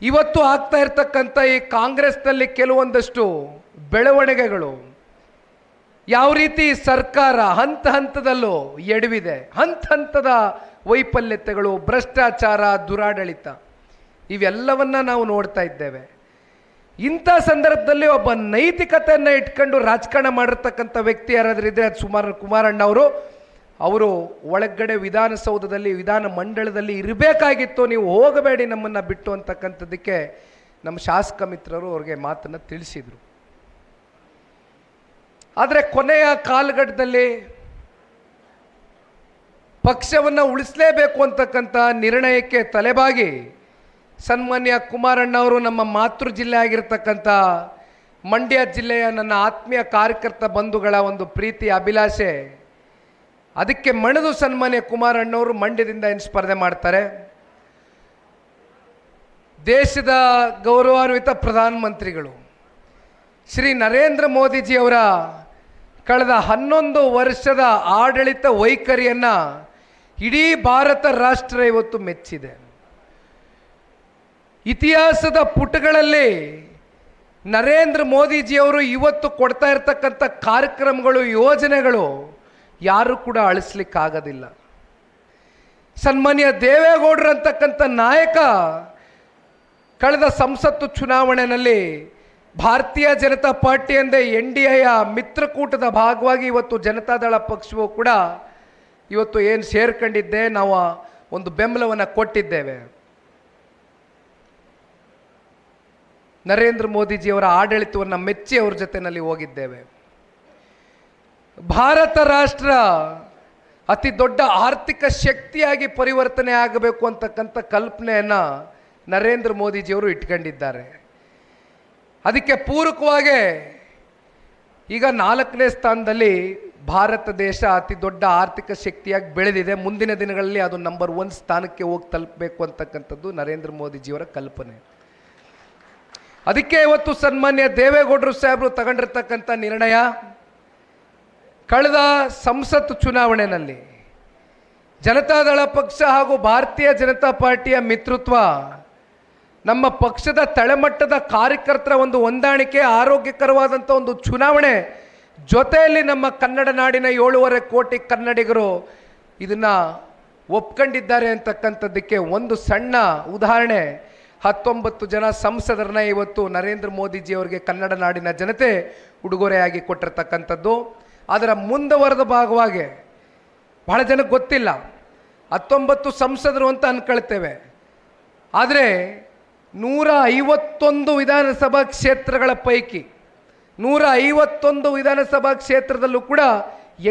ಇವತ್ತು ಆಗ್ತಾ ಇರ್ತಕ್ಕಂಥ ಈ ಕಾಂಗ್ರೆಸ್ನಲ್ಲಿ ಕೆಲವೊಂದಷ್ಟು ಬೆಳವಣಿಗೆಗಳು, ಯಾವ ರೀತಿ ಸರ್ಕಾರ ಹಂತ ಹಂತದಲ್ಲೂ ಎಡವಿದೆ, ಹಂತದ ವೈಫಲ್ಯತೆಗಳು, ಭ್ರಷ್ಟಾಚಾರ, ದುರಾಡಳಿತ, ಇವೆಲ್ಲವನ್ನ ನಾವು ನೋಡ್ತಾ ಇದ್ದೇವೆ. ಇಂಥ ಸಂದರ್ಭದಲ್ಲಿ ಒಬ್ಬ ನೈತಿಕತೆಯನ್ನು ಇಟ್ಕೊಂಡು ರಾಜಕಾರಣ ಮಾಡಿರ್ತಕ್ಕಂಥ ವ್ಯಕ್ತಿ ಯಾರಾದ್ರೂ ಇದ್ರೆ ಅದು ಕುಮಾರಣ್ಣವರು. ಅವರು ಒಳಗಡೆ ವಿಧಾನಸೌಧದಲ್ಲಿ, ವಿಧಾನ ಮಂಡಲದಲ್ಲಿ ಇರಬೇಕಾಗಿತ್ತು, ನೀವು ಹೋಗಬೇಡಿ ನಮ್ಮನ್ನು ಬಿಟ್ಟು ಅಂತಕ್ಕಂಥದ್ದಕ್ಕೆ ನಮ್ಮ ಶಾಸಕ ಮಿತ್ರರು ಅವ್ರಿಗೆ ಮಾತನ್ನು ತಿಳಿಸಿದರು. ಆದರೆ ಕೊನೆಯ ಕಾಲಘಟ್ಟದಲ್ಲಿ ಪಕ್ಷವನ್ನು ಉಳಿಸಲೇಬೇಕು ಅಂತಕ್ಕಂಥ ನಿರ್ಣಯಕ್ಕೆ ತಲೆಬಾಗಿ ಸನ್ಮಾನ್ಯ ಕುಮಾರಣ್ಣವರು ನಮ್ಮ ಮಾತೃ ಜಿಲ್ಲೆ ಆಗಿರ್ತಕ್ಕಂಥ ಮಂಡ್ಯ ಜಿಲ್ಲೆಯ ನನ್ನ ಆತ್ಮೀಯ ಕಾರ್ಯಕರ್ತ ಬಂಧುಗಳ ಒಂದು ಪ್ರೀತಿ ಅಭಿಲಾಷೆ, ಅದಕ್ಕೆ ಮಣಿದು ಸನ್ಮಾನ್ಯ ಕುಮಾರಣ್ಣವರು ಮಂಡ್ಯದಿಂದ ಏನು ಸ್ಪರ್ಧೆ ಮಾಡ್ತಾರೆ. ದೇಶದ ಗೌರವಾನ್ವಿತ ಪ್ರಧಾನಮಂತ್ರಿಗಳು ಶ್ರೀ ನರೇಂದ್ರ ಮೋದಿಜಿಯವರ ಕಳೆದ 11 ವರ್ಷದ ಆಡಳಿತ ವೈಖರಿಯನ್ನು ಇಡೀ ಭಾರತ ರಾಷ್ಟ್ರ ಇವತ್ತು ಮೆಚ್ಚಿದೆ. ಇತಿಹಾಸದ ಪುಟಗಳಲ್ಲಿ ನರೇಂದ್ರ ಮೋದಿಜಿಯವರು ಇವತ್ತು ಕೊಡ್ತಾ ಇರ್ತಕ್ಕಂಥ ಕಾರ್ಯಕ್ರಮಗಳು, ಯೋಜನೆಗಳು ಯಾರು ಕೂಡ ಅಳಿಸ್ಲಿಕ್ಕಾಗೋದಿಲ್ಲ. ಸನ್ಮಾನ್ಯ ದೇವೇಗೌಡರು ಅಂತಕ್ಕಂಥ ನಾಯಕ ಕಳೆದ ಸಂಸತ್ತು ಚುನಾವಣೆಯಲ್ಲಿ ಭಾರತೀಯ ಜನತಾ ಪಾರ್ಟಿ ಎಂದೇ NDAಯ ಮಿತ್ರಕೂಟದ ಭಾಗವಾಗಿ ಇವತ್ತು ಜನತಾದಳ ಪಕ್ಷವು ಕೂಡ ಇವತ್ತು ಏನು ಸೇರ್ಕೊಂಡಿದ್ದೆ, ನಾವು ಒಂದು ಬೆಂಬಲವನ್ನು ಕೊಟ್ಟಿದ್ದೇವೆ. ನರೇಂದ್ರ ಮೋದಿಜಿಯವರ ಆಡಳಿತವನ್ನು ಮೆಚ್ಚಿ ಅವ್ರ ಜೊತೆಯಲ್ಲಿ ಹೋಗಿದ್ದೇವೆ. ಭಾರತ ರಾಷ್ಟ್ರ ಅತಿ ದೊಡ್ಡ ಆರ್ಥಿಕ ಶಕ್ತಿಯಾಗಿ ಪರಿವರ್ತನೆ ಆಗಬೇಕು ಅಂತಕ್ಕಂಥ ಕಲ್ಪನೆಯನ್ನು ನರೇಂದ್ರ ಮೋದಿಜಿಯವರು ಇಟ್ಕೊಂಡಿದ್ದಾರೆ. ಅದಕ್ಕೆ ಪೂರಕವಾಗಿ ಈಗ 4ನೇ ಸ್ಥಾನದಲ್ಲಿ ಭಾರತ ದೇಶ ಅತಿ ದೊಡ್ಡ ಆರ್ಥಿಕ ಶಕ್ತಿಯಾಗಿ ಬೆಳೆದಿದೆ. ಮುಂದಿನ ದಿನಗಳಲ್ಲಿ ಅದು ನಂಬರ್ 1 ಸ್ಥಾನಕ್ಕೆ ಹೋಗಿ ತಲುಪಬೇಕು ಅಂತಕ್ಕಂಥದ್ದು ನರೇಂದ್ರ ಮೋದಿಜಿಯವರ ಕಲ್ಪನೆ. ಅದಕ್ಕೆ ಇವತ್ತು ಸನ್ಮಾನ್ಯ ದೇವೇಗೌಡರು ಸಾಹೇಬರು ತಗೊಂಡಿರ್ತಕ್ಕಂಥ ನಿರ್ಣಯ, ಕಳೆದ ಸಂಸತ್ ಚುನಾವಣೆಯಲ್ಲಿ ಜನತಾದಳ ಪಕ್ಷ ಹಾಗೂ ಭಾರತೀಯ ಜನತಾ ಪಾರ್ಟಿಯ ಮಿತ್ರತ್ವ, ನಮ್ಮ ಪಕ್ಷದ ತಳಮಟ್ಟದ ಕಾರ್ಯಕರ್ತರ ಒಂದು ಹೊಂದಾಣಿಕೆ, ಆರೋಗ್ಯಕರವಾದಂಥ ಒಂದು ಚುನಾವಣೆ, ಜೊತೆಯಲ್ಲಿ ನಮ್ಮ ಕನ್ನಡ ನಾಡಿನ 7.5 ಕೋಟಿ ಕನ್ನಡಿಗರು ಇದನ್ನು ಒಪ್ಕೊಂಡಿದ್ದಾರೆ ಅಂತಕ್ಕಂಥದ್ದಕ್ಕೆ ಒಂದು ಸಣ್ಣ ಉದಾಹರಣೆ, 19 ಜನ ಸಂಸದರನ್ನ ಇವತ್ತು ನರೇಂದ್ರ ಮೋದಿಜಿಯವರಿಗೆ ಕನ್ನಡ ನಾಡಿನ ಜನತೆ ಉಡುಗೊರೆಯಾಗಿ ಕೊಟ್ಟಿರ್ತಕ್ಕಂಥದ್ದು. ಅದರ ಮುಂದುವರೆದ ಭಾಗವಾಗಿ ಬಹಳ ಜನಕ್ಕೆ ಗೊತ್ತಿಲ್ಲ, 19 ಸಂಸದರು ಅಂತ ಅಂದ್ಕೊಳ್ತೇವೆ, ಆದರೆ 151 ವಿಧಾನಸಭಾ ಕ್ಷೇತ್ರಗಳ ಪೈಕಿ 151 ವಿಧಾನಸಭಾ ಕ್ಷೇತ್ರದಲ್ಲೂ ಕೂಡ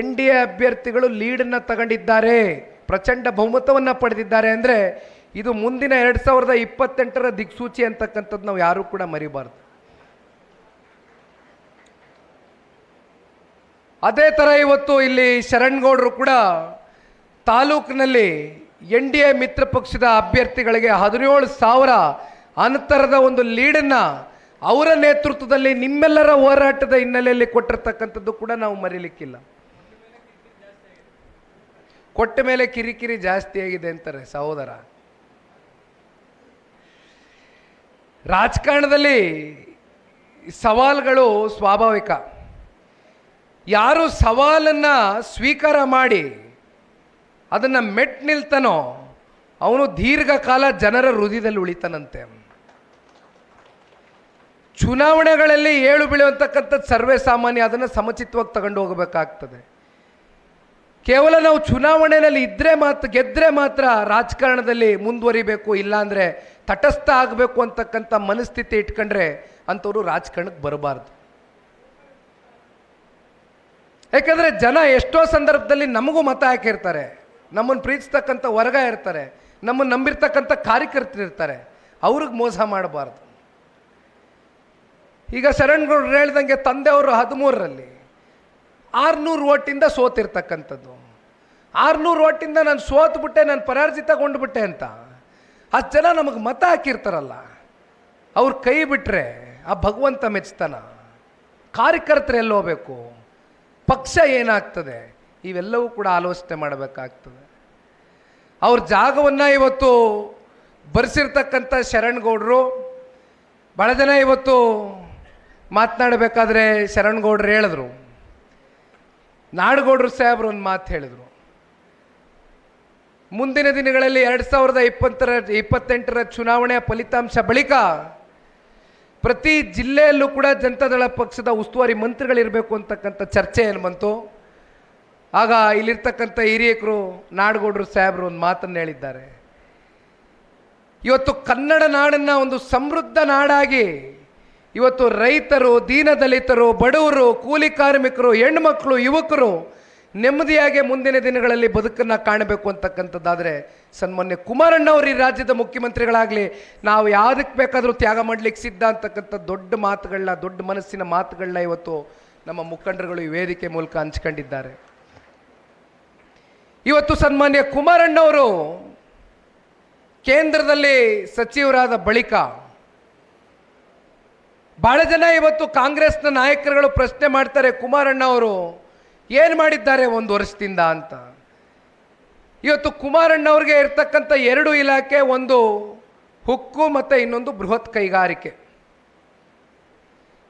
NDA ಅಭ್ಯರ್ಥಿಗಳು ಲೀಡನ್ನು ತಗೊಂಡಿದ್ದಾರೆ, ಪ್ರಚಂಡ ಬಹುಮತವನ್ನು ಪಡೆದಿದ್ದಾರೆ. ಅಂದರೆ ಇದು ಮುಂದಿನ 2028ರ ದಿಕ್ಸೂಚಿ ಅಂತಕ್ಕಂಥದ್ದು ನಾವು ಯಾರೂ ಕೂಡ ಮರಿಬಾರ್ದು. ಅದೇ ಥರ ಇವತ್ತು ಇಲ್ಲಿ ಶರಣ್ಗೌಡರು ಕೂಡ ತಾಲೂಕಿನಲ್ಲಿ NDA ಮಿತ್ರ ಪಕ್ಷದ ಅಭ್ಯರ್ಥಿಗಳಿಗೆ 17,000 ಅಂತರದ ಒಂದು ಲೀಡನ್ನು ಅವರ ನೇತೃತ್ವದಲ್ಲಿ ನಿಮ್ಮೆಲ್ಲರ ಹೋರಾಟದ ಹಿನ್ನೆಲೆಯಲ್ಲಿ ಕೊಟ್ಟಿರ್ತಕ್ಕಂಥದ್ದು ಕೂಡ ನಾವು ಮರೀಲಿಕ್ಕಿಲ್ಲ. ಕೊಟ್ಟ ಮೇಲೆ ಕಿರಿಕಿರಿ ಜಾಸ್ತಿ ಆಗಿದೆ ಅಂತಾರೆ ಸಹೋದರ. ರಾಜಕಾರಣದಲ್ಲಿ ಸವಾಲುಗಳು ಸ್ವಾಭಾವಿಕ. ಯಾರು ಸವಾಲನ್ನು ಸ್ವೀಕಾರ ಮಾಡಿ ಅದನ್ನು ಮೆಟ್ ನಿಲ್ತಾನೋ ಅವನು ದೀರ್ಘಕಾಲ ಜನರ ಹೃದಯದಲ್ಲಿ ಉಳಿತಾನಂತೆ. ಚುನಾವಣೆಗಳಲ್ಲಿ ಏಳು ಬೀಳುವಂತಕ್ಕಂಥದ್ದು ಸರ್ವೇ ಸಾಮಾನ್ಯ, ಅದನ್ನು ಸಮಚಿತವಾಗಿ ತಗೊಂಡು ಹೋಗಬೇಕಾಗ್ತದೆ. ಕೇವಲ ನಾವು ಚುನಾವಣೆಯಲ್ಲಿ ಗೆದ್ದರೆ ಮಾತ್ರ ರಾಜಕಾರಣದಲ್ಲಿ ಮುಂದುವರಿಬೇಕು, ಇಲ್ಲಾಂದರೆ ತಟಸ್ಥ ಆಗಬೇಕು ಅಂತಕ್ಕಂಥ ಮನಸ್ಥಿತಿ ಇಟ್ಕೊಂಡ್ರೆ ಅಂಥವ್ರು ರಾಜಕಾರಣಕ್ಕೆ ಬರಬಾರ್ದು. ಯಾಕಂದರೆ ಜನ ಎಷ್ಟೋ ಸಂದರ್ಭದಲ್ಲಿ ನಮಗೂ ಮತ ಹಾಕಿರ್ತಾರೆ, ನಮ್ಮನ್ನು ಪ್ರೀತಿಸ್ತಕ್ಕಂಥ ವರ್ಗ ಇರ್ತಾರೆ, ನಮ್ಮನ್ನು ನಂಬಿರ್ತಕ್ಕಂಥ ಕಾರ್ಯಕರ್ತರು ಇರ್ತಾರೆ, ಅವ್ರಿಗೆ ಮೋಸ ಮಾಡಬಾರ್ದು. ಈಗ ಶರಣ್ಗೌಡರು ಹೇಳ್ದಂಗೆ ತಂದೆಯವರು 13ರಲ್ಲಿ 600 ಓಟಿಂದ ಸೋತಿರ್ತಕ್ಕಂಥದ್ದು. 600 ಓಟಿಂದ ನಾನು ಸೋತ್ಬಿಟ್ಟೆ, ನಾನು ಪರಾಜಿತಗೊಂಡ್ಬಿಟ್ಟೆ ಅಂತ ಅಷ್ಟು ಜನ ನಮಗೆ ಮತ ಹಾಕಿರ್ತಾರಲ್ಲ, ಅವ್ರು ಕೈ ಬಿಟ್ಟರೆ ಆ ಭಗವಂತ ಮೆಚ್ತಾನ? ಕಾರ್ಯಕರ್ತರು ಎಲ್ಲಿ ಹೋಗ್ಬೇಕು, ಪಕ್ಷ ಏನಾಗ್ತದೆ, ಇವೆಲ್ಲವೂ ಕೂಡ ಆಲೋಚನೆ ಮಾಡಬೇಕಾಗ್ತದೆ. ಅವ್ರ ಜಾಗವನ್ನು ಇವತ್ತು ಬರೆಸಿರ್ತಕ್ಕಂಥ ಶರಣ್ಗೌಡರು ಭಾಳ ಜನ ಇವತ್ತು ಮಾತನಾಡಬೇಕಾದ್ರೆ ಶರಣ್ಗೌಡರು ಹೇಳಿದ್ರು, ನಾಡಗೌಡರು ಸಾಹೇಬರು ಒಂದು ಮಾತು ಹೇಳಿದರು, ಮುಂದಿನ ದಿನಗಳಲ್ಲಿ 2028ರ ಚುನಾವಣೆಯ ಫಲಿತಾಂಶ ಬಳಿಕ ಪ್ರತಿ ಜಿಲ್ಲೆಯಲ್ಲೂ ಕೂಡ ಜನತಾದಳ ಪಕ್ಷದ ಉಸ್ತುವಾರಿ ಮಂತ್ರಿಗಳಿರಬೇಕು ಅಂತಕ್ಕಂಥ ಚರ್ಚೆ ಏನು ಬಂತು. ಆಗ ಇಲ್ಲಿರ್ತಕ್ಕಂಥ ಹಿರಿಯಕರು ನಾಡಗೌಡರು ಸಾಹೇಬರು ಒಂದು ಮಾತನ್ನು ಹೇಳಿದ್ದಾರೆ, ಇವತ್ತು ಕನ್ನಡ ನಾಡನ್ನು ಒಂದು ಸಮೃದ್ಧ ನಾಡಾಗಿ ಇವತ್ತು ರೈತರು, ದೀನದಲಿತರು, ಬಡವರು, ಕೂಲಿ ಕಾರ್ಮಿಕರು, ಹೆಣ್ಮಕ್ಳು, ಯುವಕರು ನೆಮ್ಮದಿಯಾಗಿ ಮುಂದಿನ ದಿನಗಳಲ್ಲಿ ಬದುಕನ್ನು ಕಾಣಬೇಕು ಅಂತಕ್ಕಂಥದ್ದಾದರೆ ಸನ್ಮಾನ್ಯ ಕುಮಾರಣ್ಣವರು ಈ ರಾಜ್ಯದ ಮುಖ್ಯಮಂತ್ರಿಗಳಾಗಲಿ ನಾವು ಯಾವುದಕ್ಕೆ ಬೇಕಾದರೂ ತ್ಯಾಗ ಮಾಡಲಿಕ್ಕೆ ಸಿದ್ಧ ಅಂತಕ್ಕಂಥ ದೊಡ್ಡ ಮಾತುಗಳನ್ನ, ದೊಡ್ಡ ಮನಸ್ಸಿನ ಮಾತುಗಳನ್ನ ಇವತ್ತು ನಮ್ಮ ಮುಖಂಡರುಗಳು ಈ ವೇದಿಕೆ ಮೂಲಕ ಹಂಚ್ಕೊಂಡಿದ್ದಾರೆ. ಇವತ್ತು ಸನ್ಮಾನ್ಯ ಕುಮಾರಣ್ಣವರು ಕೇಂದ್ರದಲ್ಲಿ ಸಚಿವರಾದ ಬಳಿಕ ಬಹಳ ಜನ ಇವತ್ತು ಕಾಂಗ್ರೆಸ್ನ ನಾಯಕರುಗಳು ಪ್ರಶ್ನೆ ಮಾಡ್ತಾರೆ, ಕುಮಾರಣ್ಣ ಅವರು ಏನು ಮಾಡಿದ್ದಾರೆ 1 ವರ್ಷದಿಂದ ಅಂತ. ಇವತ್ತು ಕುಮಾರಣ್ಣವ್ರಿಗೆ ಇರ್ತಕ್ಕಂಥ 2 ಇಲಾಖೆ, ಒಂದು ಹುಕ್ಕು ಮತ್ತು ಇನ್ನೊಂದು ಬೃಹತ್ ಕೈಗಾರಿಕೆ.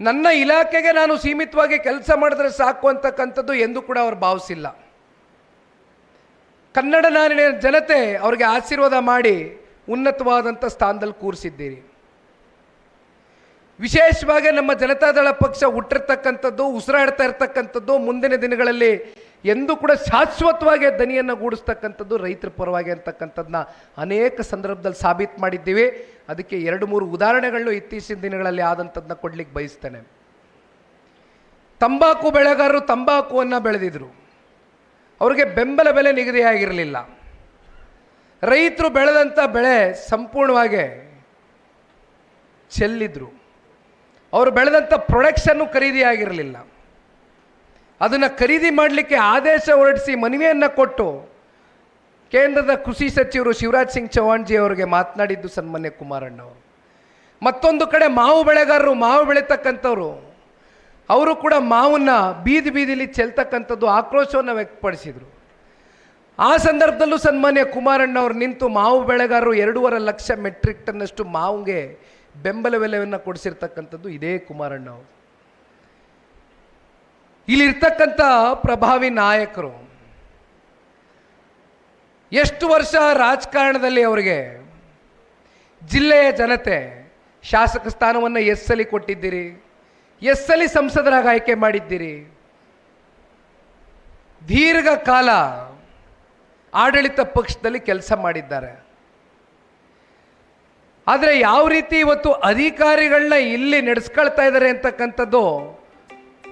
ನನ್ನ ಇಲಾಖೆಗೆ ನಾನು ಸೀಮಿತವಾಗಿ ಕೆಲಸ ಮಾಡಿದ್ರೆ ಸಾಕು ಅಂತಕ್ಕಂಥದ್ದು ಎಂದು ಕೂಡ ಅವರು ಭಾವಿಸಿಲ್ಲ. ಕನ್ನಡ ನಾಡಿನ ಜನತೆ ಅವ್ರಿಗೆ ಆಶೀರ್ವಾದ ಮಾಡಿ ಉನ್ನತವಾದಂಥ ಸ್ಥಾನದಲ್ಲಿ ಕೂರಿಸಿದ್ದೀರಿ. ವಿಶೇಷವಾಗಿ ನಮ್ಮ ಜನತಾದಳ ಪಕ್ಷ ಹುಟ್ಟಿರ್ತಕ್ಕಂಥದ್ದು, ಉಸಿರಾಡ್ತಾ ಇರ್ತಕ್ಕಂಥದ್ದು, ಮುಂದಿನ ದಿನಗಳಲ್ಲಿ ಎಂದೂ ಕೂಡ ಶಾಶ್ವತವಾಗಿ ದನಿಯನ್ನು ಗೂಡಿಸ್ತಕ್ಕಂಥದ್ದು ರೈತರ ಪರವಾಗಿ ಅಂತಕ್ಕಂಥದ್ದನ್ನ ಅನೇಕ ಸಂದರ್ಭದಲ್ಲಿ ಸಾಬೀತು ಮಾಡಿದ್ದೀವಿ. ಅದಕ್ಕೆ 2-3 ಉದಾಹರಣೆಗಳು ಇತ್ತೀಚಿನ ದಿನಗಳಲ್ಲಿ ಆದಂಥದ್ದನ್ನ ಕೊಡ್ಲಿಕ್ಕೆ ಬಯಸ್ತೇನೆ. ತಂಬಾಕು ಬೆಳೆಗಾರರು ತಂಬಾಕುವನ್ನು ಬೆಳೆದಿದ್ರು, ಅವ್ರಿಗೆ ಬೆಂಬಲ ಬೆಲೆ ನಿಗದಿಯಾಗಿರಲಿಲ್ಲ. ರೈತರು ಬೆಳೆದಂಥ ಬೆಳೆ ಸಂಪೂರ್ಣವಾಗಿ ಚೆಲ್ಲಿದ್ರು, ಅವರು ಬೆಳೆದಂಥ ಪ್ರೊಡಕ್ಷನ್ನು ಖರೀದಿ ಆಗಿರಲಿಲ್ಲ. ಅದನ್ನು ಖರೀದಿ ಮಾಡಲಿಕ್ಕೆ ಆದೇಶ ಹೊರಡಿಸಿ ಮನವಿಯನ್ನು ಕೊಟ್ಟು ಕೇಂದ್ರದ ಕೃಷಿ ಸಚಿವರು ಶಿವರಾಜ್ ಸಿಂಗ್ ಚೌಹಾಣ್ಜಿ ಅವರಿಗೆ ಮಾತನಾಡಿದ್ದು ಸನ್ಮಾನ್ಯ ಕುಮಾರಣ್ಣವರು. ಮತ್ತೊಂದು ಕಡೆ ಮಾವು ಬೆಳೆಗಾರರು, ಮಾವು ಬೆಳೀತಕ್ಕಂಥವ್ರು, ಅವರು ಕೂಡ ಮಾವನ್ನು ಬೀದಿಲಿ ಚೆಲ್ತಕ್ಕಂಥದ್ದು ಆಕ್ರೋಶವನ್ನು ವ್ಯಕ್ತಪಡಿಸಿದರು. ಆ ಸಂದರ್ಭದಲ್ಲೂ ಸನ್ಮಾನ್ಯ ಕುಮಾರಣ್ಣವ್ರು ನಿಂತು ಮಾವು ಬೆಳೆಗಾರರು 2.5 ಲಕ್ಷ ಮೆಟ್ರಿಕ್ ಟನ್ನಷ್ಟು ಮಾವಿಗೆ ಬೆಂಬಲ ಬೆಲೆಯನ್ನು ಕೊಡಿಸಿರ್ತಕ್ಕಂಥದ್ದು ಇದೇ ಕುಮಾರಣ್ಣವರು. ಇಲ್ಲಿರ್ತಕ್ಕಂಥ ಪ್ರಭಾವಿ ನಾಯಕರು ಎಷ್ಟು ವರ್ಷ ರಾಜಕಾರಣದಲ್ಲಿ ಅವರಿಗೆ ಜಿಲ್ಲೆಯ ಜನತೆ ಶಾಸಕ ಸ್ಥಾನವನ್ನು ಎಷ್ಟು ಸಲ ಕೊಟ್ಟಿದ್ದೀರಿ, ಎಷ್ಟು ಸಲ ಸಂಸದರಾಗಿ ಆಯ್ಕೆ ಮಾಡಿದ್ದೀರಿ, ದೀರ್ಘಕಾಲ ಆಡಳಿತ ಪಕ್ಷದಲ್ಲಿ ಕೆಲಸ ಮಾಡಿದ್ದಾರೆ. ಆದರೆ ಯಾವ ರೀತಿ ಇವತ್ತು ಅಧಿಕಾರಿಗಳನ್ನ ಇಲ್ಲಿ ನಡೆಸ್ಕೊಳ್ತಾ ಇದ್ದಾರೆ ಅಂತಕ್ಕಂಥದ್ದು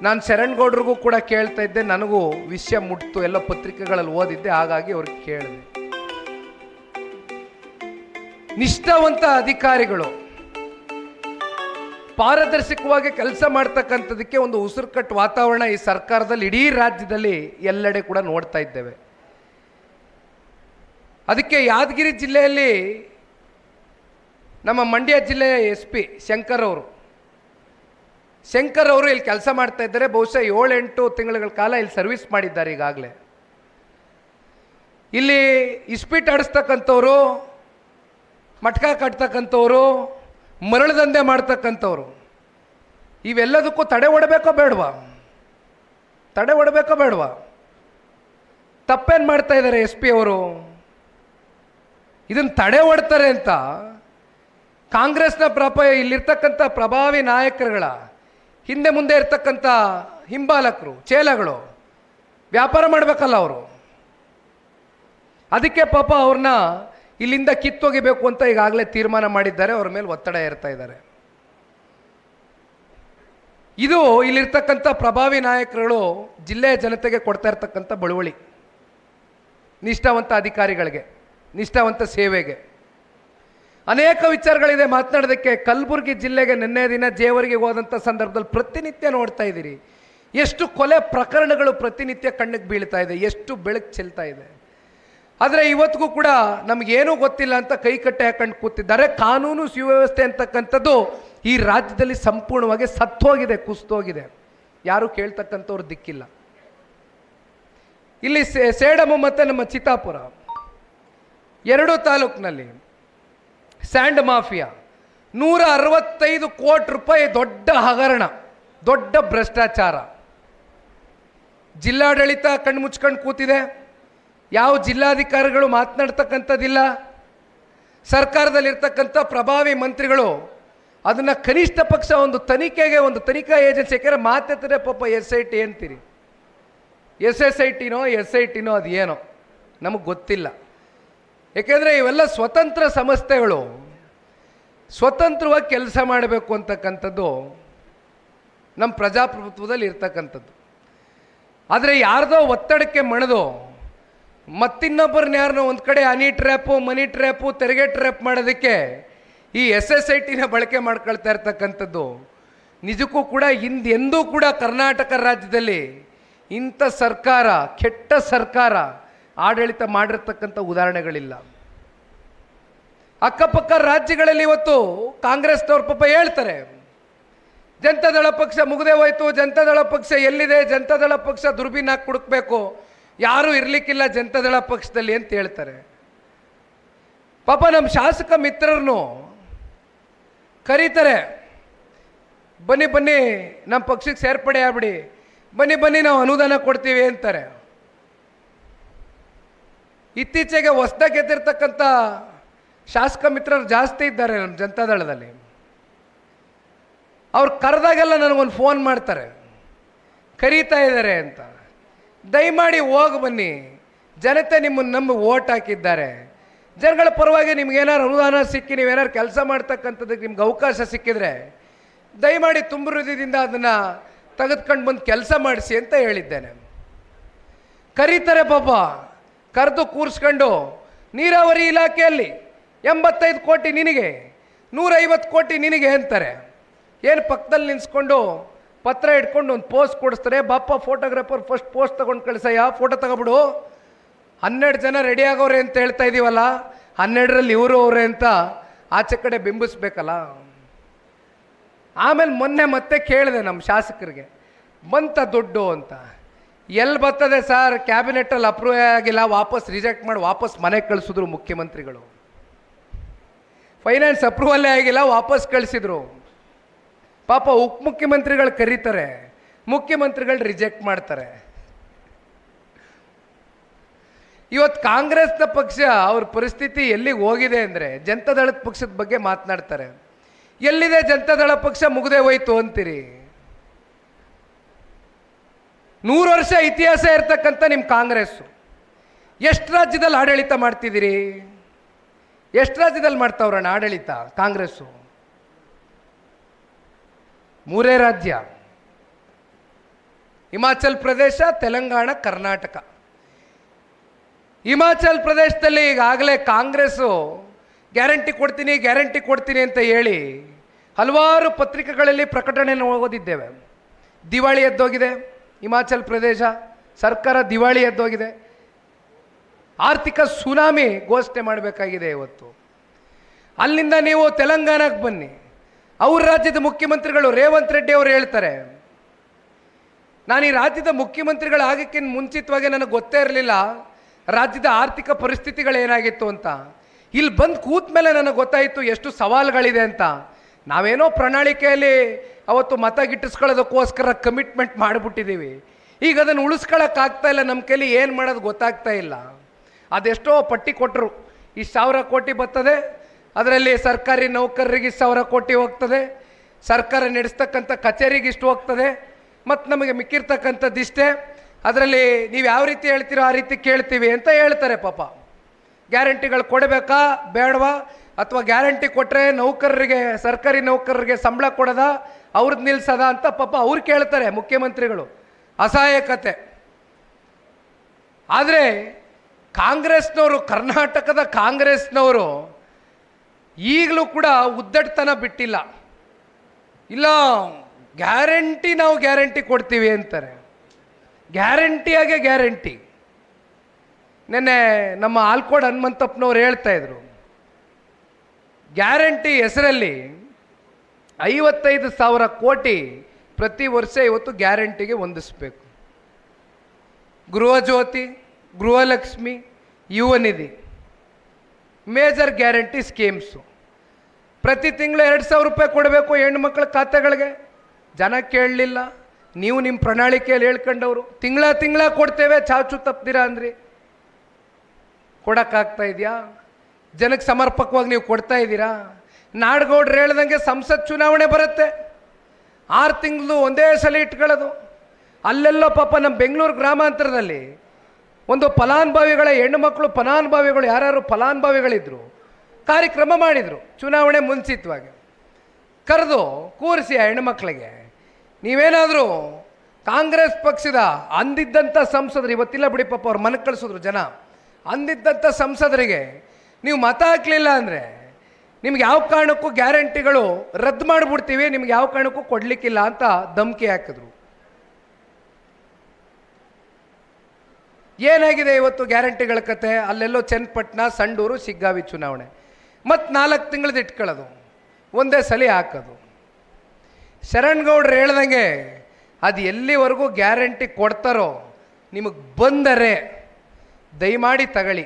ನಾನು ಶರಣ್ಗೌಡ್ರಿಗೂ ಕೂಡ ಕೇಳ್ತಾ ಇದ್ದೆ. ನನಗೂ ವಿಷಯ ಮುಟ್ತು, ಎಲ್ಲ ಪತ್ರಿಕೆಗಳಲ್ಲಿ ಓದಿದ್ದೆ, ಹಾಗಾಗಿ ಅವ್ರಿಗೆ ಕೇಳಿದೆ. ನಿಷ್ಠಾವಂತ ಅಧಿಕಾರಿಗಳು ಪಾರದರ್ಶಕವಾಗಿ ಕೆಲಸ ಮಾಡ್ತಕ್ಕಂಥದಕ್ಕೆ ಒಂದು ಉಸಿರುಕಟ್ಟು ವಾತಾವರಣ ಈ ಸರ್ಕಾರದಲ್ಲಿ ಇಡೀ ರಾಜ್ಯದಲ್ಲಿ ಎಲ್ಲೆಡೆ ಕೂಡ ನೋಡ್ತಾ ಇದ್ದೇವೆ. ಅದಕ್ಕೆ ಯಾದಗಿರಿ ಜಿಲ್ಲೆಯಲ್ಲಿ ನಮ್ಮ ಮಂಡ್ಯ ಜಿಲ್ಲೆಯ SP ಶಂಕರ್ ಅವರು ಇಲ್ಲಿ ಕೆಲಸ ಮಾಡ್ತಾ ಇದ್ದಾರೆ. ಬಹುಶಃ 7-8 ತಿಂಗಳ ಕಾಲ ಇಲ್ಲಿ ಸರ್ವಿಸ್ ಮಾಡಿದ್ದಾರೆ ಈಗಾಗಲೇ. ಇಲ್ಲಿ ಇಸ್ಪೀಟ್ ಆಡಿಸ್ತಕ್ಕಂಥವ್ರು, ಮಟ್ಕ ಕಟ್ತಕ್ಕಂಥವ್ರು, ಮರಳು ದಂಧೆ ಮಾಡ್ತಕ್ಕಂಥವ್ರು, ಇವೆಲ್ಲದಕ್ಕೂ ತಡೆ ಒಡಬೇಕೋ ಬೇಡವಾ? ತಪ್ಪೇನು ಮಾಡ್ತಾ ಇದ್ದಾರೆ SP ಅವರು? ಇದನ್ನು ತಡೆ ಒಡ್ತಾರೆ ಅಂತ ಕಾಂಗ್ರೆಸ್ನ ಇಲ್ಲಿರ್ತಕ್ಕಂಥ ಪ್ರಭಾವಿ ನಾಯಕರುಗಳ ಹಿಂದೆ ಮುಂದೆ ಇರ್ತಕ್ಕಂಥ ಹಿಂಬಾಲಕರು, ಚೇಲಗಳು ವ್ಯಾಪಾರ ಮಾಡಬೇಕಲ್ಲ ಅವರು. ಅದಕ್ಕೆ ಪಾಪ ಅವ್ರನ್ನ ಇಲ್ಲಿಂದ ಕಿತ್ತೊಗಿಬೇಕು ಅಂತ ಈಗಾಗಲೇ ತೀರ್ಮಾನ ಮಾಡಿದ್ದಾರೆ. ಅವ್ರ ಮೇಲೆ ಒತ್ತಡ ಇರ್ತಾ ಇದ್ದಾರೆ. ಇದು ಇಲ್ಲಿರ್ತಕ್ಕಂಥ ಪ್ರಭಾವಿ ನಾಯಕರುಗಳು ಜಿಲ್ಲೆಯ ಜನತೆಗೆ ಕೊಡ್ತಾ ಇರ್ತಕ್ಕಂಥ ಬಳುವಳಿ, ನಿಷ್ಠಾವಂತ ಅಧಿಕಾರಿಗಳಿಗೆ, ನಿಷ್ಠಾವಂತ ಸೇವೆಗೆ. ಅನೇಕ ವಿಚಾರಗಳಿದೆ ಮಾತನಾಡೋದಕ್ಕೆ. ಕಲಬುರಗಿ ಜಿಲ್ಲೆಗೆ ನಿನ್ನೆ ದಿನ ಜೇವರಿಗೆ ಹೋದಂಥ ಸಂದರ್ಭದಲ್ಲಿ ಪ್ರತಿನಿತ್ಯ ನೋಡ್ತಾ ಇದ್ದೀರಿ ಎಷ್ಟು ಕೊಲೆ ಪ್ರಕರಣಗಳು ಪ್ರತಿನಿತ್ಯ ಕಣ್ಣಿಗೆ ಬೀಳ್ತಾ ಇದೆ, ಎಷ್ಟು ಬೆಳಕು ಚೆಲ್ತಾ ಇದೆ. ಆದರೆ ಇವತ್ತಿಗೂ ಕೂಡ ನಮಗೇನೂ ಗೊತ್ತಿಲ್ಲ ಅಂತ ಕೈ ಕಟ್ಟೆ ಹಾಕೊಂಡು ಕೂತಿದ್ದಾರೆ. ಕಾನೂನು ಸುವ್ಯವಸ್ಥೆ ಅಂತಕ್ಕಂಥದ್ದು ಈ ರಾಜ್ಯದಲ್ಲಿ ಸಂಪೂರ್ಣವಾಗಿ ಸತ್ತೋಗಿದೆ, ಕುಸಿದೋಗಿದೆ. ಯಾರೂ ಕೇಳ್ತಕ್ಕಂಥವ್ರು ದಿಕ್ಕಿಲ್ಲ. ಇಲ್ಲಿ ಸೇಡಮ ಮತ್ತು ನಮ್ಮ ಚಿತ್ತಾಪುರ 2 ತಾಲೂಕಿನಲ್ಲಿ ಸ್ಯಾಂಡ್ ಮಾಫಿಯಾ 165 ಕೋಟಿ ರೂಪಾಯಿ ದೊಡ್ಡ ಹಗರಣ, ದೊಡ್ಡ ಭ್ರಷ್ಟಾಚಾರ. ಜಿಲ್ಲಾಡಳಿತ ಕಣ್ಣು ಮುಚ್ಕೊಂಡು ಕೂತಿದೆ. ಯಾವ ಜಿಲ್ಲಾಧಿಕಾರಿಗಳು ಮಾತನಾಡ್ತಕ್ಕಂಥದ್ದಿಲ್ಲ. ಸರ್ಕಾರದಲ್ಲಿರ್ತಕ್ಕಂಥ ಪ್ರಭಾವಿ ಮಂತ್ರಿಗಳು ಅದನ್ನು ಕನಿಷ್ಠ ಪಕ್ಷ ಒಂದು ತನಿಖೆಗೆ, ಒಂದು ತನಿಖಾ ಏಜೆನ್ಸಿ, ಯಾಕೆಂದರೆ ಮಾತಾಡ್ತಾರೆ ಪಾಪ SIT ಅಂತೀರಿ. SSITನೋ SITನೋ ಅದು ಏನೋ ನಮಗೆ ಗೊತ್ತಿಲ್ಲ. ಏಕೆಂದರೆ ಇವೆಲ್ಲ ಸ್ವತಂತ್ರ ಸಂಸ್ಥೆಗಳು, ಸ್ವತಂತ್ರವಾಗಿ ಕೆಲಸ ಮಾಡಬೇಕು ಅಂತಕ್ಕಂಥದ್ದು ನಮ್ಮ ಪ್ರಜಾಪ್ರಭುತ್ವದಲ್ಲಿ ಇರ್ತಕ್ಕಂಥದ್ದು. ಆದರೆ ಯಾರ್ದೋ ಒತ್ತಡಕ್ಕೆ ಮಣಿದು ಮತ್ತಿನ್ನೊಬ್ಬರನ್ನ ಯಾರನ್ನೋ ಒಂದು ಕಡೆ ಹನಿ ಟ್ರ್ಯಾಪು, ಮನಿ ಟ್ರ್ಯಾಪು, ತೆರಿಗೆ ಟ್ರ್ಯಾಪ್ ಮಾಡೋದಕ್ಕೆ ಈ SSITನ ಬಳಕೆ ಮಾಡ್ಕೊಳ್ತಾ ಇರ್ತಕ್ಕಂಥದ್ದು ನಿಜಕ್ಕೂ ಕೂಡ ಎಂದೂ ಕೂಡ ಕರ್ನಾಟಕ ರಾಜ್ಯದಲ್ಲಿ ಇಂಥ ಸರ್ಕಾರ, ಕೆಟ್ಟ ಸರ್ಕಾರ ಆಡಳಿತ ಮಾಡಿರ್ತಕ್ಕಂಥ ಉದಾಹರಣೆಗಳಿಲ್ಲ. ಅಕ್ಕಪಕ್ಕ ರಾಜ್ಯಗಳಲ್ಲಿ ಇವತ್ತು ಕಾಂಗ್ರೆಸ್ನವ್ರ ಪಾಪ ಹೇಳ್ತಾರೆ ಜನತಾದಳ ಪಕ್ಷ ಮುಗದೆ ಹೋಯ್ತು, ಜನತಾದಳ ಪಕ್ಷ ಎಲ್ಲಿದೆ, ಜನತಾದಳ ಪಕ್ಷ ದುರ್ಬೀನ್ ಹಾಕಿ ಹುಡುಕ್ಬೇಕು, ಯಾರೂ ಇರಲಿಕ್ಕಿಲ್ಲ ಜನತಾದಳ ಪಕ್ಷದಲ್ಲಿ ಅಂತ ಹೇಳ್ತಾರೆ. ಪಾಪ ನಮ್ಮ ಶಾಸಕ ಮಿತ್ರರನ್ನು ಕರೀತಾರೆ, ಬನ್ನಿ ಬನ್ನಿ ನಮ್ಮ ಪಕ್ಷಕ್ಕೆ ಸೇರ್ಪಡೆ ಆಗ್ಬಿಡಿ, ಬನ್ನಿ ಬನ್ನಿ ನಾವು ಅನುದಾನ ಕೊಡ್ತೀವಿ ಅಂತಾರೆ. ಇತ್ತೀಚೆಗೆ ಹೊಸದಾಗಿ ಗೆದ್ದಿರ್ತಕ್ಕಂಥ ಶಾಸಕ ಮಿತ್ರರು ಜಾಸ್ತಿ ಇದ್ದಾರೆ ನಮ್ಮ ಜನತಾದಳದಲ್ಲಿ. ಅವ್ರು ಕರೆದಾಗೆಲ್ಲ ನನಗೊಂದು ಫೋನ್ ಮಾಡ್ತಾರೆ, ಕರೀತಾ ಇದ್ದಾರೆ ಅಂತ. ದಯಮಾಡಿ ಹೋಗಿ ಬನ್ನಿ, ಜನತೆ ನಿಮ್ಮನ್ನು ನಂಬಿ ಓಟ್ ಹಾಕಿದ್ದಾರೆ, ಜನಗಳ ಪರವಾಗಿ ನಿಮ್ಗೇನಾರು ಅನುದಾನ ಸಿಕ್ಕಿ ನೀವೇನಾರು ಕೆಲಸ ಮಾಡ್ತಕ್ಕಂಥದ್ದಕ್ಕೆ ನಿಮ್ಗೆ ಅವಕಾಶ ಸಿಕ್ಕಿದ್ರೆ ದಯಮಾಡಿ ತುಂಬ ಹೃದಯದಿಂದ ಅದನ್ನು ತೆಗೆದುಕೊಂಡು ಬಂದು ಕೆಲಸ ಮಾಡಿಸಿ ಅಂತ ಹೇಳಿದ್ದೇನೆ. ಕರೀತಾರೆ ಪಾಪ, ಕರೆದು ಕೂರಿಸ್ಕೊಂಡು ನೀರಾವರಿ ಇಲಾಖೆಯಲ್ಲಿ 85 ಕೋಟಿ ನಿನಗೆ, 150 ಕೋಟಿ ನಿನಗೆ ಅಂತಾರೆ. ಏನು ಪಕ್ಕದಲ್ಲಿ ನಿಲ್ಲಿಸ್ಕೊಂಡು ಪತ್ರ ಇಟ್ಕೊಂಡು ಒಂದು ಪೋಸ್ಟ್ ಕೊಡಿಸ್ತಾರೆ. ಬಾಪ ಫೋಟೋಗ್ರಾಫರ್ ಫಸ್ಟ್ ಪೋಸ್ಟ್ ತೊಗೊಂಡು ಕಳಿಸಯ್ಯ, ಫೋಟೋ ತಗೊಬಿಡು, 12 ಜನ ರೆಡಿ ಆಗೋರೆ ಅಂತ ಹೇಳ್ತಾ ಇದ್ದೀವಲ್ಲ, 12ರಲ್ಲಿ ಇವರು ಅವರೇ ಅಂತ ಆಚೆ ಕಡೆ ಬಿಂಬಿಸ್ಬೇಕಲ್ಲ. ಆಮೇಲೆ ಮೊನ್ನೆ ಮತ್ತೆ ಕೇಳಿದೆ ನಮ್ಮ ಶಾಸಕರಿಗೆ, ಬಂತ ದುಡ್ಡು ಅಂತ. ಎಲ್ಲಿ ಬರ್ತದೆ ಸರ್, ಕ್ಯಾಬಿನೆಟಲ್ಲಿ ಅಪ್ರೂವ್ ಆಗಿಲ್ಲ, ವಾಪಸ್ ರಿಜೆಕ್ಟ್ ಮಾಡಿ ವಾಪಸ್ ಮನೆಗೆ ಕಳಿಸಿದ್ರು ಮುಖ್ಯಮಂತ್ರಿಗಳು. ಫೈನಾನ್ಸ್ ಅಪ್ರೂವಲ್ಲೇ ಆಗಿಲ್ಲ, ವಾಪಸ್ ಕಳಿಸಿದ್ರು. ಪಾಪ ಉಪಮುಖ್ಯಮಂತ್ರಿಗಳು ಕರೀತಾರೆ, ಮುಖ್ಯಮಂತ್ರಿಗಳು ರಿಜೆಕ್ಟ್ ಮಾಡ್ತಾರೆ. ಇವತ್ತು ಕಾಂಗ್ರೆಸ್ನ ಪಕ್ಷ ಅವ್ರ ಪರಿಸ್ಥಿತಿ ಎಲ್ಲಿಗೆ ಹೋಗಿದೆ ಅಂದರೆ ಜನತಾದಳದ ಪಕ್ಷದ ಬಗ್ಗೆ ಮಾತನಾಡ್ತಾರೆ. ಎಲ್ಲಿದೆ ಜನತಾದಳ ಪಕ್ಷ? ಮುಗ್ದೇ ಹೋಯ್ತು ಅಂತೀರಿ. 100 ವರ್ಷ ಇತಿಹಾಸ ಇರ್ತಕ್ಕಂಥ ನಿಮ್ಮ ಕಾಂಗ್ರೆಸ್ಸು ಎಷ್ಟು ರಾಜ್ಯದಲ್ಲಿ ಆಡಳಿತ ಮಾಡ್ತಿದ್ದೀರಿ? ಎಷ್ಟು ರಾಜ್ಯದಲ್ಲಿ ಮಾಡ್ತಾವ್ರಣ್ಣ ಆಡಳಿತ ಕಾಂಗ್ರೆಸ್ಸು? 3 ರಾಜ್ಯ: ಹಿಮಾಚಲ್ ಪ್ರದೇಶ, ತೆಲಂಗಾಣ, ಕರ್ನಾಟಕ. ಹಿಮಾಚಲ್ ಪ್ರದೇಶದಲ್ಲಿ ಈಗಾಗಲೇ ಕಾಂಗ್ರೆಸ್ಸು ಗ್ಯಾರಂಟಿ ಕೊಡ್ತೀನಿ ಅಂತ ಹೇಳಿ ಹಲವಾರು ಪತ್ರಿಕೆಗಳಲ್ಲಿ ಪ್ರಕಟಣೆಯನ್ನು ಓದಿದ್ದೇವೆ. ದಿವಾಳಿ ಎದ್ದೋಗಿದೆ ಹಿಮಾಚಲ್ ಪ್ರದೇಶ ಸರ್ಕಾರ, ದಿವಾಳಿ ಎದ್ದೋಗಿದೆ. ಆರ್ಥಿಕ ಸುನಾಮಿ ಘೋಷಣೆ ಮಾಡಬೇಕಾಗಿದೆ ಇವತ್ತು. ಅಲ್ಲಿಂದ ನೀವು ತೆಲಂಗಾಣಕ್ಕೆ ಬನ್ನಿ. ಅವ್ರ ರಾಜ್ಯದ ಮುಖ್ಯಮಂತ್ರಿಗಳು ರೇವಂತ್ ರೆಡ್ಡಿ ಅವರು ಹೇಳ್ತಾರೆ, ನಾನು ಈ ರಾಜ್ಯದ ಮುಖ್ಯಮಂತ್ರಿಗಳಾಗಕ್ಕಿಂತ ಮುಂಚಿತವಾಗಿ ನನಗೆ ಗೊತ್ತೇ ಇರಲಿಲ್ಲ ರಾಜ್ಯದ ಆರ್ಥಿಕ ಪರಿಸ್ಥಿತಿಗಳೇನಾಗಿತ್ತು ಅಂತ. ಇಲ್ಲಿ ಬಂದು ಕೂತ ಮೇಲೆ ನನಗೆ ಗೊತ್ತಾಯಿತು ಎಷ್ಟು ಸವಾಲುಗಳಿದೆ ಅಂತ. ನಾವೇನೋ ಪ್ರಣಾಳಿಕೆಯಲ್ಲಿ ಅವತ್ತು ಮತ ಗಿಟ್ಟಿಸ್ಕೊಳ್ಳೋದಕ್ಕೋಸ್ಕರ ಕಮಿಟ್ಮೆಂಟ್ ಮಾಡಿಬಿಟ್ಟಿದ್ದೀವಿ. ಈಗ ಅದನ್ನು ಉಳಿಸ್ಕೊಳ್ಳೋಕ್ಕಾಗ್ತಾ ಇಲ್ಲ. ನಮ್ಮ ಕೈಲಿ ಏನು ಮಾಡೋದು ಗೊತ್ತಾಗ್ತಾ ಇಲ್ಲ. ಅದೆಷ್ಟೋ ಪಟ್ಟಿ ಕೊಟ್ಟರು, ಇಷ್ಟು 1000 ಕೋಟಿ ಬರ್ತದೆ, ಅದರಲ್ಲಿ ಸರ್ಕಾರಿ ನೌಕರರಿಗೆ 1000 ಕೋಟಿ ಹೋಗ್ತದೆ, ಸರ್ಕಾರ ನಡೆಸ್ತಕ್ಕಂಥ ಕಚೇರಿಗೆ ಇಷ್ಟು ಹೋಗ್ತದೆ, ಮತ್ತು ನಮಗೆ ಮಿಕ್ಕಿರ್ತಕ್ಕಂಥದ್ದಿಷ್ಟೇ, ಅದರಲ್ಲಿ ನೀವು ಯಾವ ರೀತಿ ಹೇಳ್ತೀರೋ ಆ ರೀತಿ ಕೇಳ್ತೀವಿ ಅಂತ ಹೇಳ್ತಾರೆ. ಪಾಪ ಗ್ಯಾರಂಟಿಗಳು ಕೊಡಬೇಕಾ ಬೇಡವಾ, ಅಥವಾ ಗ್ಯಾರಂಟಿ ಕೊಟ್ಟರೆ ನೌಕರರಿಗೆ, ಸರ್ಕಾರಿ ನೌಕರರಿಗೆ ಸಂಬಳ ಕೊಡೋದ, ಅವ್ರದ್ದು ನಿಲ್ಸದ ಅಂತ ಪಾಪ ಅವ್ರು ಕೇಳ್ತಾರೆ ಮುಖ್ಯಮಂತ್ರಿಗಳು. ಅಸಹಾಯಕತೆ. ಆದರೆ ಕಾಂಗ್ರೆಸ್ನವರು, ಕರ್ನಾಟಕದ ಕಾಂಗ್ರೆಸ್ನವರು ಈಗಲೂ ಕೂಡ ಉದ್ದಟತನ ಬಿಟ್ಟಿಲ್ಲ. ಇಲ್ಲ ನಾವು ಗ್ಯಾರಂಟಿ ಕೊಡ್ತೀವಿ ಅಂತಾರೆ. ಗ್ಯಾರಂಟಿಯಾಗೆ ಗ್ಯಾರಂಟಿ. ನೆನ್ನೆ ನಮ್ಮ ಆಲ್ಕೋಡ್ ಹನುಮಂತಪ್ಪನವ್ರು ಹೇಳ್ತಾ ಇದ್ರು, ಗ್ಯಾರಂಟಿ ಹೆಸರಲ್ಲಿ 55,000 ಕೋಟಿ ಪ್ರತಿ ವರ್ಷ ಇವತ್ತು ಗ್ಯಾರಂಟಿಗೆ ಹೊಂದಿಸ್ಬೇಕು. ಗೃಹಜ್ಯೋತಿ, ಗೃಹಲಕ್ಷ್ಮಿ, ಯುವ ನಿಧಿ, ಮೇಜರ್ ಗ್ಯಾರಂಟಿ ಸ್ಕೀಮ್ಸು. ಪ್ರತಿ ತಿಂಗಳು 2,000 ರೂಪಾಯಿ ಕೊಡಬೇಕು ಹೆಣ್ಮಕ್ಳ ಖಾತೆಗಳಿಗೆ. ಜನ ಕೇಳಲಿಲ್ಲ. ನೀವು ನಿಮ್ಮ ಪ್ರಣಾಳಿಕೆಯಲ್ಲಿ ಹೇಳ್ಕೊಂಡವರು ತಿಂಗಳ ಕೊಡ್ತೇವೆ, ಚಾಚು ತಪ್ತೀರಾ ಅಂದ್ರಿ. ಕೊಡೋಕ್ಕಾಗ್ತಾ ಇದೆಯಾ? ಜನಕ್ಕೆ ಸಮರ್ಪಕವಾಗಿ ನೀವು ಕೊಡ್ತಾ ಇದ್ದೀರಾ? ನಾಡಗೌಡ್ರು ಹೇಳ್ದಂಗೆ ಸಂಸತ್ ಚುನಾವಣೆ ಬರುತ್ತೆ, 6 ತಿಂಗಳು ಒಂದೇ ಸಲ ಇಟ್ಕೊಳ್ಳೋದು. ಅಲ್ಲೆಲ್ಲೋ ಪಾಪ ನಮ್ಮ ಬೆಂಗಳೂರು ಗ್ರಾಮಾಂತರದಲ್ಲಿ ಒಂದು ಫಲಾನುಭವಿಗಳ ಹೆಣ್ಣುಮಕ್ಕಳು, ಫಲಾನುಭವಿಗಳು ಯಾರ್ಯಾರು ಫಲಾನುಭವಿಗಳಿದ್ರು, ಕಾರ್ಯಕ್ರಮ ಮಾಡಿದರು. ಚುನಾವಣೆ ಮುಂಚಿತವಾಗಿ ಕರೆದು ಕೂರಿಸಿ ಆ ಹೆಣ್ಣುಮಕ್ಕಳಿಗೆ, ನೀವೇನಾದರೂ ಕಾಂಗ್ರೆಸ್ ಪಕ್ಷದ ಅಂದಿದ್ದಂಥ ಸಂಸದರು, ಇವತ್ತಿಲ್ಲ ಬಿಡಿ ಪಾಪ ಅವ್ರು ಮನೆಗೆ ಕಳಿಸಿದ್ರು ಜನ, ಅಂದಿದ್ದಂಥ ಸಂಸದರಿಗೆ ನೀವು ಮತ ಹಾಕಲಿಲ್ಲ ಅಂದರೆ ನಿಮ್ಗೆ ಯಾವ ಕಾರಣಕ್ಕೂ ಗ್ಯಾರಂಟಿಗಳು ರದ್ದು ಮಾಡಿಬಿಡ್ತೀವಿ, ನಿಮ್ಗೆ ಯಾವ ಕಾರಣಕ್ಕೂ ಕೊಡಲಿಕ್ಕಿಲ್ಲ ಅಂತ ಧಮಕಿ ಹಾಕಿದ್ರು. ಏನಾಗಿದೆ ಇವತ್ತು ಗ್ಯಾರಂಟಿಗಳ ಕತೆ? ಅಲ್ಲೆಲ್ಲೋ ಚನ್ನಪಟ್ಟಣ, ಸಂಡೂರು, ಶಿಗ್ಗಾವಿ ಚುನಾವಣೆ, ಮತ್ತು 4 ತಿಂಗಳದ್ದು ಇಟ್ಕೊಳ್ಳೋದು, ಒಂದೇ ಸಲ ಹಾಕೋದು. ಶರಣ್ಗೌಡ್ರು ಹೇಳ್ದಂಗೆ ಅದು ಎಲ್ಲಿವರೆಗೂ ಗ್ಯಾರಂಟಿ ಕೊಡ್ತಾರೋ ನಿಮಗೆ ಬಂದರೆ ದಯಮಾಡಿ ತಗೊಳ್ಳಿ.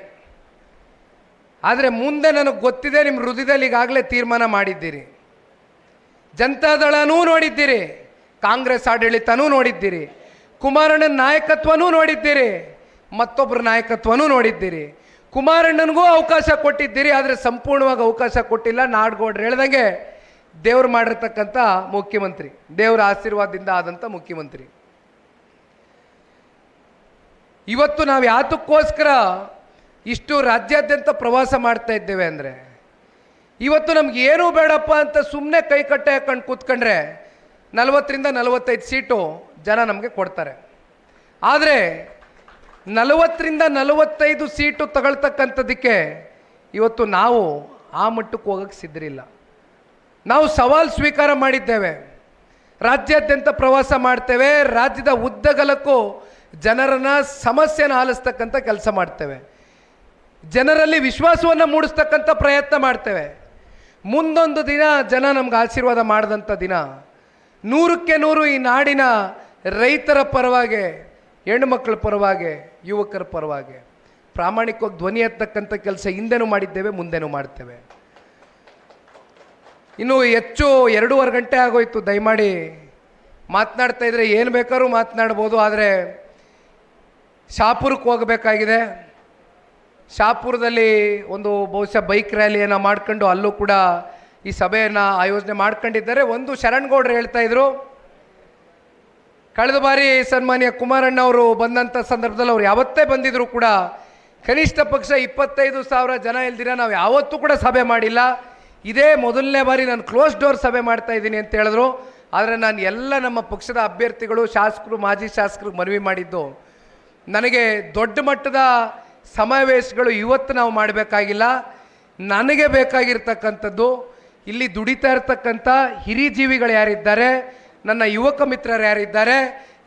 ಆದರೆ ಮುಂದೆ ನನಗೆ ಗೊತ್ತಿದೆ, ನಿಮ್ಮ ಹೃದಯದಲ್ಲಿ ಈಗಾಗಲೇ ತೀರ್ಮಾನ ಮಾಡಿದ್ದೀರಿ. ಜನತಾದಳನೂ ನೋಡಿದ್ದೀರಿ, ಕಾಂಗ್ರೆಸ್ ಆಡಳಿತನೂ ನೋಡಿದ್ದೀರಿ, ಕುಮಾರಣ್ಣನ ನಾಯಕತ್ವನೂ ನೋಡಿದ್ದೀರಿ, ಮತ್ತೊಬ್ಬರ ನಾಯಕತ್ವನೂ ನೋಡಿದ್ದೀರಿ. ಕುಮಾರಣ್ಣನಿಗೂ ಅವಕಾಶ ಕೊಟ್ಟಿದ್ದೀರಿ, ಆದರೆ ಸಂಪೂರ್ಣವಾಗಿ ಅವಕಾಶ ಕೊಟ್ಟಿಲ್ಲ. ನಾಡಗೌಡ್ರು ಹೇಳ್ದಂಗೆ ದೇವ್ರು ಮಾಡಿರ್ತಕ್ಕಂಥ ಮುಖ್ಯಮಂತ್ರಿ, ದೇವರ ಆಶೀರ್ವಾದದಿಂದ ಆದಂಥ ಮುಖ್ಯಮಂತ್ರಿ. ಇವತ್ತು ನಾವು ಯಾತಕ್ಕೋಸ್ಕರ ಇಷ್ಟು ರಾಜ್ಯಾದ್ಯಂತ ಪ್ರವಾಸ ಮಾಡ್ತಾ ಇದ್ದೇವೆ ಅಂದರೆ, ಇವತ್ತು ನಮ್ಗೆ ಏನೂ ಬೇಡಪ್ಪ ಅಂತ ಸುಮ್ಮನೆ ಕೈ ಕಟ್ಟೆ ಹಾಕೊಂಡು ಕೂತ್ಕೊಂಡ್ರೆ 40ರಿಂದ 45 ಸೀಟು ಜನ ನಮಗೆ ಕೊಡ್ತಾರೆ. ಆದರೆ 40ರಿಂದ 45 ಸೀಟು ತಗೊಳ್ತಕ್ಕಂಥದ್ದಕ್ಕೆ ಇವತ್ತು ನಾವು ಆ ಮಟ್ಟಕ್ಕೆ ಹೋಗೋಕ್ಕೆ ಸಿದ್ಧರಿಲ್ಲ. ನಾವು ಸವಾಲು ಸ್ವೀಕಾರ ಮಾಡಿದ್ದೇವೆ. ರಾಜ್ಯಾದ್ಯಂತ ಪ್ರವಾಸ ಮಾಡ್ತೇವೆ, ರಾಜ್ಯದ ಉದ್ದಗಲಕ್ಕೂ ಜನರನ್ನ ಸಮಸ್ಯೆನ ಆಲಿಸ್ತಕ್ಕಂಥ ಕೆಲಸ ಮಾಡ್ತೇವೆ, ಜನರಲ್ಲಿ ವಿಶ್ವಾಸವನ್ನು ಮೂಡಿಸ್ತಕ್ಕಂಥ ಪ್ರಯತ್ನ ಮಾಡ್ತೇವೆ. ಮುಂದೊಂದು ದಿನ ಜನ ನಮ್ಗೆ ಆಶೀರ್ವಾದ ಮಾಡಿದಂಥ ದಿನ 100ಕ್ಕೆ 100 ಈ ನಾಡಿನ ರೈತರ ಪರವಾಗಿ, ಹೆಣ್ಣುಮಕ್ಕಳ ಪರವಾಗಿ, ಯುವಕರ ಪರವಾಗಿ ಪ್ರಾಮಾಣಿಕವಾಗಿ ಧ್ವನಿ ಎತ್ತಕ್ಕಂಥ ಕೆಲಸ ಹಿಂದೆನೂ ಮಾಡಿದ್ದೇವೆ, ಮುಂದೆನೂ ಮಾಡ್ತೇವೆ. ಇನ್ನು ಹೆಚ್ಚು 2.5 ಗಂಟೆ ಆಗೋಯ್ತು. ದಯಮಾಡಿ ಮಾತನಾಡ್ತಾ ಇದ್ರೆ ಏನು ಬೇಕಾದ್ರೂ ಮಾತನಾಡ್ಬೋದು, ಆದರೆ ಶಾಪುರಕ್ಕೆ ಹೋಗಬೇಕಾಗಿದೆ. ಶಾಪುರದಲ್ಲಿ ಒಂದು ಬಹುಶಃ ಬೈಕ್ ರ್ಯಾಲಿಯನ್ನು ಮಾಡ್ಕೊಂಡು ಅಲ್ಲೂ ಕೂಡ ಈ ಸಭೆಯನ್ನು ಆಯೋಜನೆ ಮಾಡ್ಕೊಂಡಿದ್ದಾರೆ. ಒಂದು ಶರಣಗೌಡರು ಹೇಳ್ತಾ ಇದ್ರು, ಕಳೆದ ಬಾರಿ ಸನ್ಮಾನ್ಯ ಕುಮಾರಣ್ಣ ಅವರು ಬಂದಂಥ ಸಂದರ್ಭದಲ್ಲಿ ಅವ್ರು ಯಾವತ್ತೇ ಬಂದಿದ್ರು ಕೂಡ ಕನಿಷ್ಠ ಪಕ್ಷ 25,000 ಜನ ಇಲ್ದಿರ ನಾವು ಯಾವತ್ತೂ ಕೂಡ ಸಭೆ ಮಾಡಿಲ್ಲ, ಇದೇ ಮೊದಲನೇ ಬಾರಿ ನಾನು ಕ್ಲೋಸ್ ಡೋರ್ ಸಭೆ ಮಾಡ್ತಾ ಇದ್ದೀನಿ ಅಂತ ಹೇಳಿದ್ರು. ಆದರೆ ನಾನು ಎಲ್ಲ ನಮ್ಮ ಪಕ್ಷದ ಅಭ್ಯರ್ಥಿಗಳು, ಶಾಸಕರು, ಮಾಜಿ ಶಾಸಕರಿಗೆ ಮನವಿ ಮಾಡಿದ್ದು, ನನಗೆ ದೊಡ್ಡ ಮಟ್ಟದ ಸಮಾವೇಶಗಳು ಇವತ್ತು ನಾವು ಮಾಡಬೇಕಾಗಿಲ್ಲ, ನನಗೆ ಬೇಕಾಗಿರ್ತಕ್ಕಂಥದ್ದು ಇಲ್ಲಿ ದುಡಿತಾ ಇರ್ತಕ್ಕಂಥ ಹಿರಿಜೀವಿಗಳು ಯಾರಿದ್ದಾರೆ, ನನ್ನ ಯುವಕ ಮಿತ್ರರು ಯಾರಿದ್ದಾರೆ,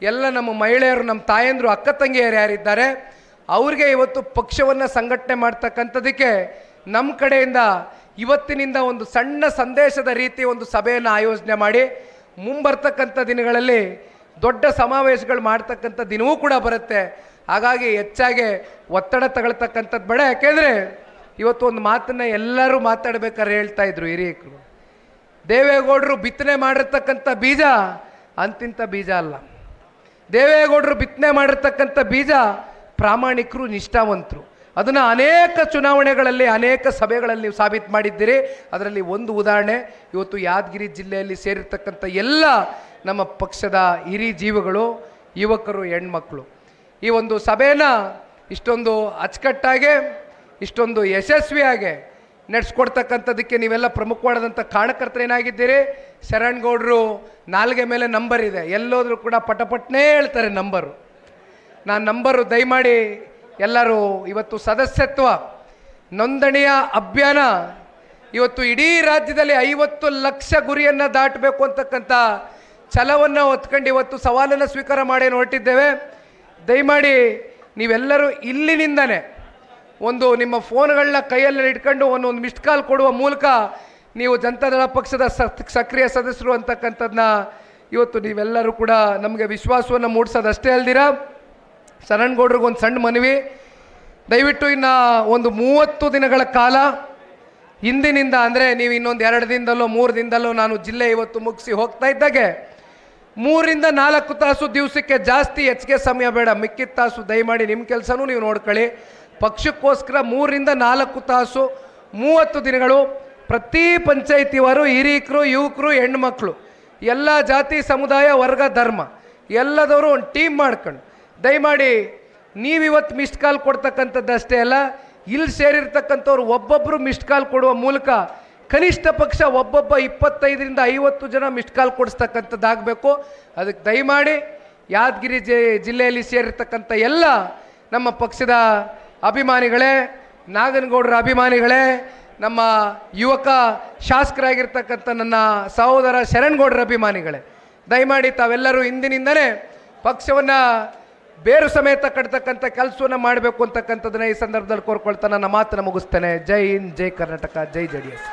ಎಲ್ಲ ನಮ್ಮ ಮಹಿಳೆಯರು, ನಮ್ಮ ತಾಯಂದರು, ಅಕ್ಕ ತಂಗಿಯರು ಯಾರಿದ್ದಾರೆ, ಅವ್ರಿಗೆ ಇವತ್ತು ಪಕ್ಷವನ್ನು ಸಂಘಟನೆ ಮಾಡ್ತಕ್ಕಂಥದ್ದಕ್ಕೆ ನಮ್ಮ ಕಡೆಯಿಂದ ಇವತ್ತಿನಿಂದ ಒಂದು ಸಣ್ಣ ಸಂದೇಶದ ರೀತಿ ಒಂದು ಸಭೆಯನ್ನು ಆಯೋಜನೆ ಮಾಡಿ ಮುಂಬರ್ತಕ್ಕಂಥ ದಿನಗಳಲ್ಲಿ ದೊಡ್ಡ ಸಮಾವೇಶಗಳು ಮಾಡ್ತಕ್ಕಂಥ ದಿನವೂ ಕೂಡ ಬರುತ್ತೆ. ಹಾಗಾಗಿ ಹೆಚ್ಚಾಗಿ ಒತ್ತಡ ತಗೊಳ್ತಕ್ಕಂಥದ್ದು ಬೇಡ. ಯಾಕೆಂದರೆ ಇವತ್ತು ಒಂದು ಮಾತನ್ನು ಎಲ್ಲರೂ ಮಾತಾಡ್ಬೇಕಾದ್ರೆ ಹೇಳ್ತಾ ಇದ್ರು ಹಿರಿಯಕರು, ದೇವೇಗೌಡರು ಬಿತ್ತನೆ ಮಾಡಿರ್ತಕ್ಕಂಥ ಬೀಜ ಅಂತಿಂಥ ಬೀಜ ಅಲ್ಲ, ದೇವೇಗೌಡರು ಬಿತ್ತನೆ ಮಾಡಿರ್ತಕ್ಕಂಥ ಬೀಜ ಪ್ರಾಮಾಣಿಕರು, ನಿಷ್ಠಾವಂತರು. ಅದನ್ನು ಅನೇಕ ಚುನಾವಣೆಗಳಲ್ಲಿ, ಅನೇಕ ಸಭೆಗಳಲ್ಲಿ ನೀವು ಸಾಬೀತು ಮಾಡಿದ್ದೀರಿ. ಅದರಲ್ಲಿ ಒಂದು ಉದಾಹರಣೆ ಇವತ್ತು ಯಾದಗಿರಿ ಜಿಲ್ಲೆಯಲ್ಲಿ ಸೇರಿರ್ತಕ್ಕಂಥ ಎಲ್ಲ ನಮ್ಮ ಪಕ್ಷದ ಹಿರಿ ಜೀವಗಳು, ಯುವಕರು, ಹೆಣ್ಮಕ್ಳು ಈ ಒಂದು ಸಭೆನ ಇಷ್ಟೊಂದು ಅಚ್ಚುಕಟ್ಟಾಗೆ, ಇಷ್ಟೊಂದು ಯಶಸ್ವಿಯಾಗಿ ನಡೆಸ್ಕೊಡ್ತಕ್ಕಂಥದ್ದಕ್ಕೆ ನೀವೆಲ್ಲ ಪ್ರಮುಖವಾದಂಥ ಕಾರಣಕರ್ತರೇನಾಗಿದ್ದೀರಿ. ಶರಣಗೌಡರು ನಾಲ್ಗೆ ಮೇಲೆ ನಂಬರ್ ಇದೆ, ಎಲ್ಲೋದ್ರೂ ಕೂಡ ಪಟಪಟ್ನೇ ಹೇಳ್ತಾರೆ ನಂಬರು. ನಾನು ನಂಬರು ದಯಮಾಡಿ ಎಲ್ಲರೂ ಇವತ್ತು ಸದಸ್ಯತ್ವ ನೋಂದಣಿಯ ಅಭಿಯಾನ ಇವತ್ತು ಇಡೀ ರಾಜ್ಯದಲ್ಲಿ 50 ಲಕ್ಷ ಗುರಿಯನ್ನು ದಾಟಬೇಕು ಅಂತಕ್ಕಂಥ ಛಲವನ್ನು ಹೊತ್ಕೊಂಡು ಇವತ್ತು ಸವಾಲನ್ನು ಸ್ವೀಕಾರ ಮಾಡಿ ಹೊರಟಿದ್ದೇವೆ. ದಯಮಾಡಿ ನೀವೆಲ್ಲರೂ ಇಲ್ಲಿನಿಂದನೇ ಒಂದು ನಿಮ್ಮ ಫೋನ್ಗಳನ್ನ ಕೈಯಲ್ಲಿ ಇಟ್ಕೊಂಡು ಒಂದೊಂದು ಮಿಸ್ಡ್ ಕಾಲ್ ಕೊಡುವ ಮೂಲಕ ನೀವು ಜನತಾದಳ ಪಕ್ಷದ ಸಕ್ರಿಯ ಸದಸ್ಯರು ಅಂತಕ್ಕಂಥದ್ದನ್ನ ಇವತ್ತು ನೀವೆಲ್ಲರೂ ಕೂಡ ನಮಗೆ ವಿಶ್ವಾಸವನ್ನು ಮೂಡಿಸೋದಷ್ಟೇ ಅಲ್ದಿರ, ಶರಣಗೌಡ್ರಿಗೆ ಒಂದು ಸಣ್ಣ ಮನವಿ, ದಯವಿಟ್ಟು ಇನ್ನು ಒಂದು 30 ದಿನಗಳ ಕಾಲ ಹಿಂದಿನಿಂದ, ಅಂದರೆ ನೀವು ಇನ್ನೊಂದು 2 ದಿನದಲ್ಲೋ 3 ದಿನದಲ್ಲೋ, ನಾನು ಜಿಲ್ಲೆ ಇವತ್ತು ಮುಗಿಸಿ ಹೋಗ್ತಾ ಇದ್ದಾಗೆ 3 ರಿಂದ 4 ತಾಸು ದಿವಸಕ್ಕೆ, ಜಾಸ್ತಿ ಹೆಚ್ಚಿಗೆ ಸಮಯ ಬೇಡ, ಮಿಕ್ಕಿದ ತಾಸು ದಯಮಾಡಿ ನಿಮ್ಮ ಕೆಲಸನೂ ನೀವು ನೋಡ್ಕೊಳ್ಳಿ. ಪಕ್ಷಕ್ಕೋಸ್ಕರ 3 ರಿಂದ 4 ತಾಸು 30 ದಿನಗಳು ಪ್ರತಿ ಪಂಚಾಯಿತಿವಾರು ಹಿರಿಯಕರು, ಯುವಕರು, ಹೆಣ್ಮಕ್ಳು, ಎಲ್ಲ ಜಾತಿ, ಸಮುದಾಯ, ವರ್ಗ, ಧರ್ಮ ಎಲ್ಲದವರು ಒಂದು ಟೀಮ್ ಮಾಡ್ಕೊಂಡು ದಯಮಾಡಿ ನೀವಿವತ್ತು ಮಿಸ್ಡ್ ಕಾಲ್ ಕೊಡ್ತಕ್ಕಂಥದ್ದು ಅಷ್ಟೇ ಅಲ್ಲ, ಇಲ್ಲಿ ಸೇರಿರ್ತಕ್ಕಂಥವ್ರು ಒಬ್ಬೊಬ್ಬರು ಮಿಸ್ಡ್ ಕಾಲ್ ಕೊಡುವ ಮೂಲಕ ಕನಿಷ್ಠ ಪಕ್ಷ ಒಬ್ಬೊಬ್ಬ 25 ರಿಂದ 50 ಜನ ಮಿಸ್ಡ್ ಕಾಲ್ ಕೊಡಿಸ್ತಕ್ಕಂಥದ್ದಾಗಬೇಕು. ಅದಕ್ಕೆ ದಯಮಾಡಿ ಯಾದಗಿರಿ ಜಿಲ್ಲೆಯಲ್ಲಿ ಸೇರಿರ್ತಕ್ಕಂಥ ಎಲ್ಲ ನಮ್ಮ ಪಕ್ಷದ ಅಭಿಮಾನಿಗಳೇ, ನಾಗನಗೌಡರ ಅಭಿಮಾನಿಗಳೇ, ನಮ್ಮ ಯುವಕ ಶಾಸಕರಾಗಿರ್ತಕ್ಕಂಥ ನನ್ನ ಸಹೋದರ ಶರಣಗೌಡರ ಅಭಿಮಾನಿಗಳೇ, ದಯಮಾಡಿ ತಾವೆಲ್ಲರೂ ಇಂದಿನಿಂದಲೇ ಪಕ್ಷವನ್ನು ಬೇರು ಸಮೇತ ಕಟ್ತಕ್ಕಂಥ ಕೆಲಸವನ್ನು ಮಾಡಬೇಕು ಅಂತಕ್ಕಂಥದ್ದನ್ನ ಈ ಸಂದರ್ಭದಲ್ಲಿ ಕೋರ್ಕೊಳ್ತಾ ನನ್ನ ಮಾತನ್ನು ಮುಗಿಸ್ತೇನೆ. ಜೈ ಹಿಂದ್, ಜೈ ಕರ್ನಾಟಕ, ಜೈ JDS.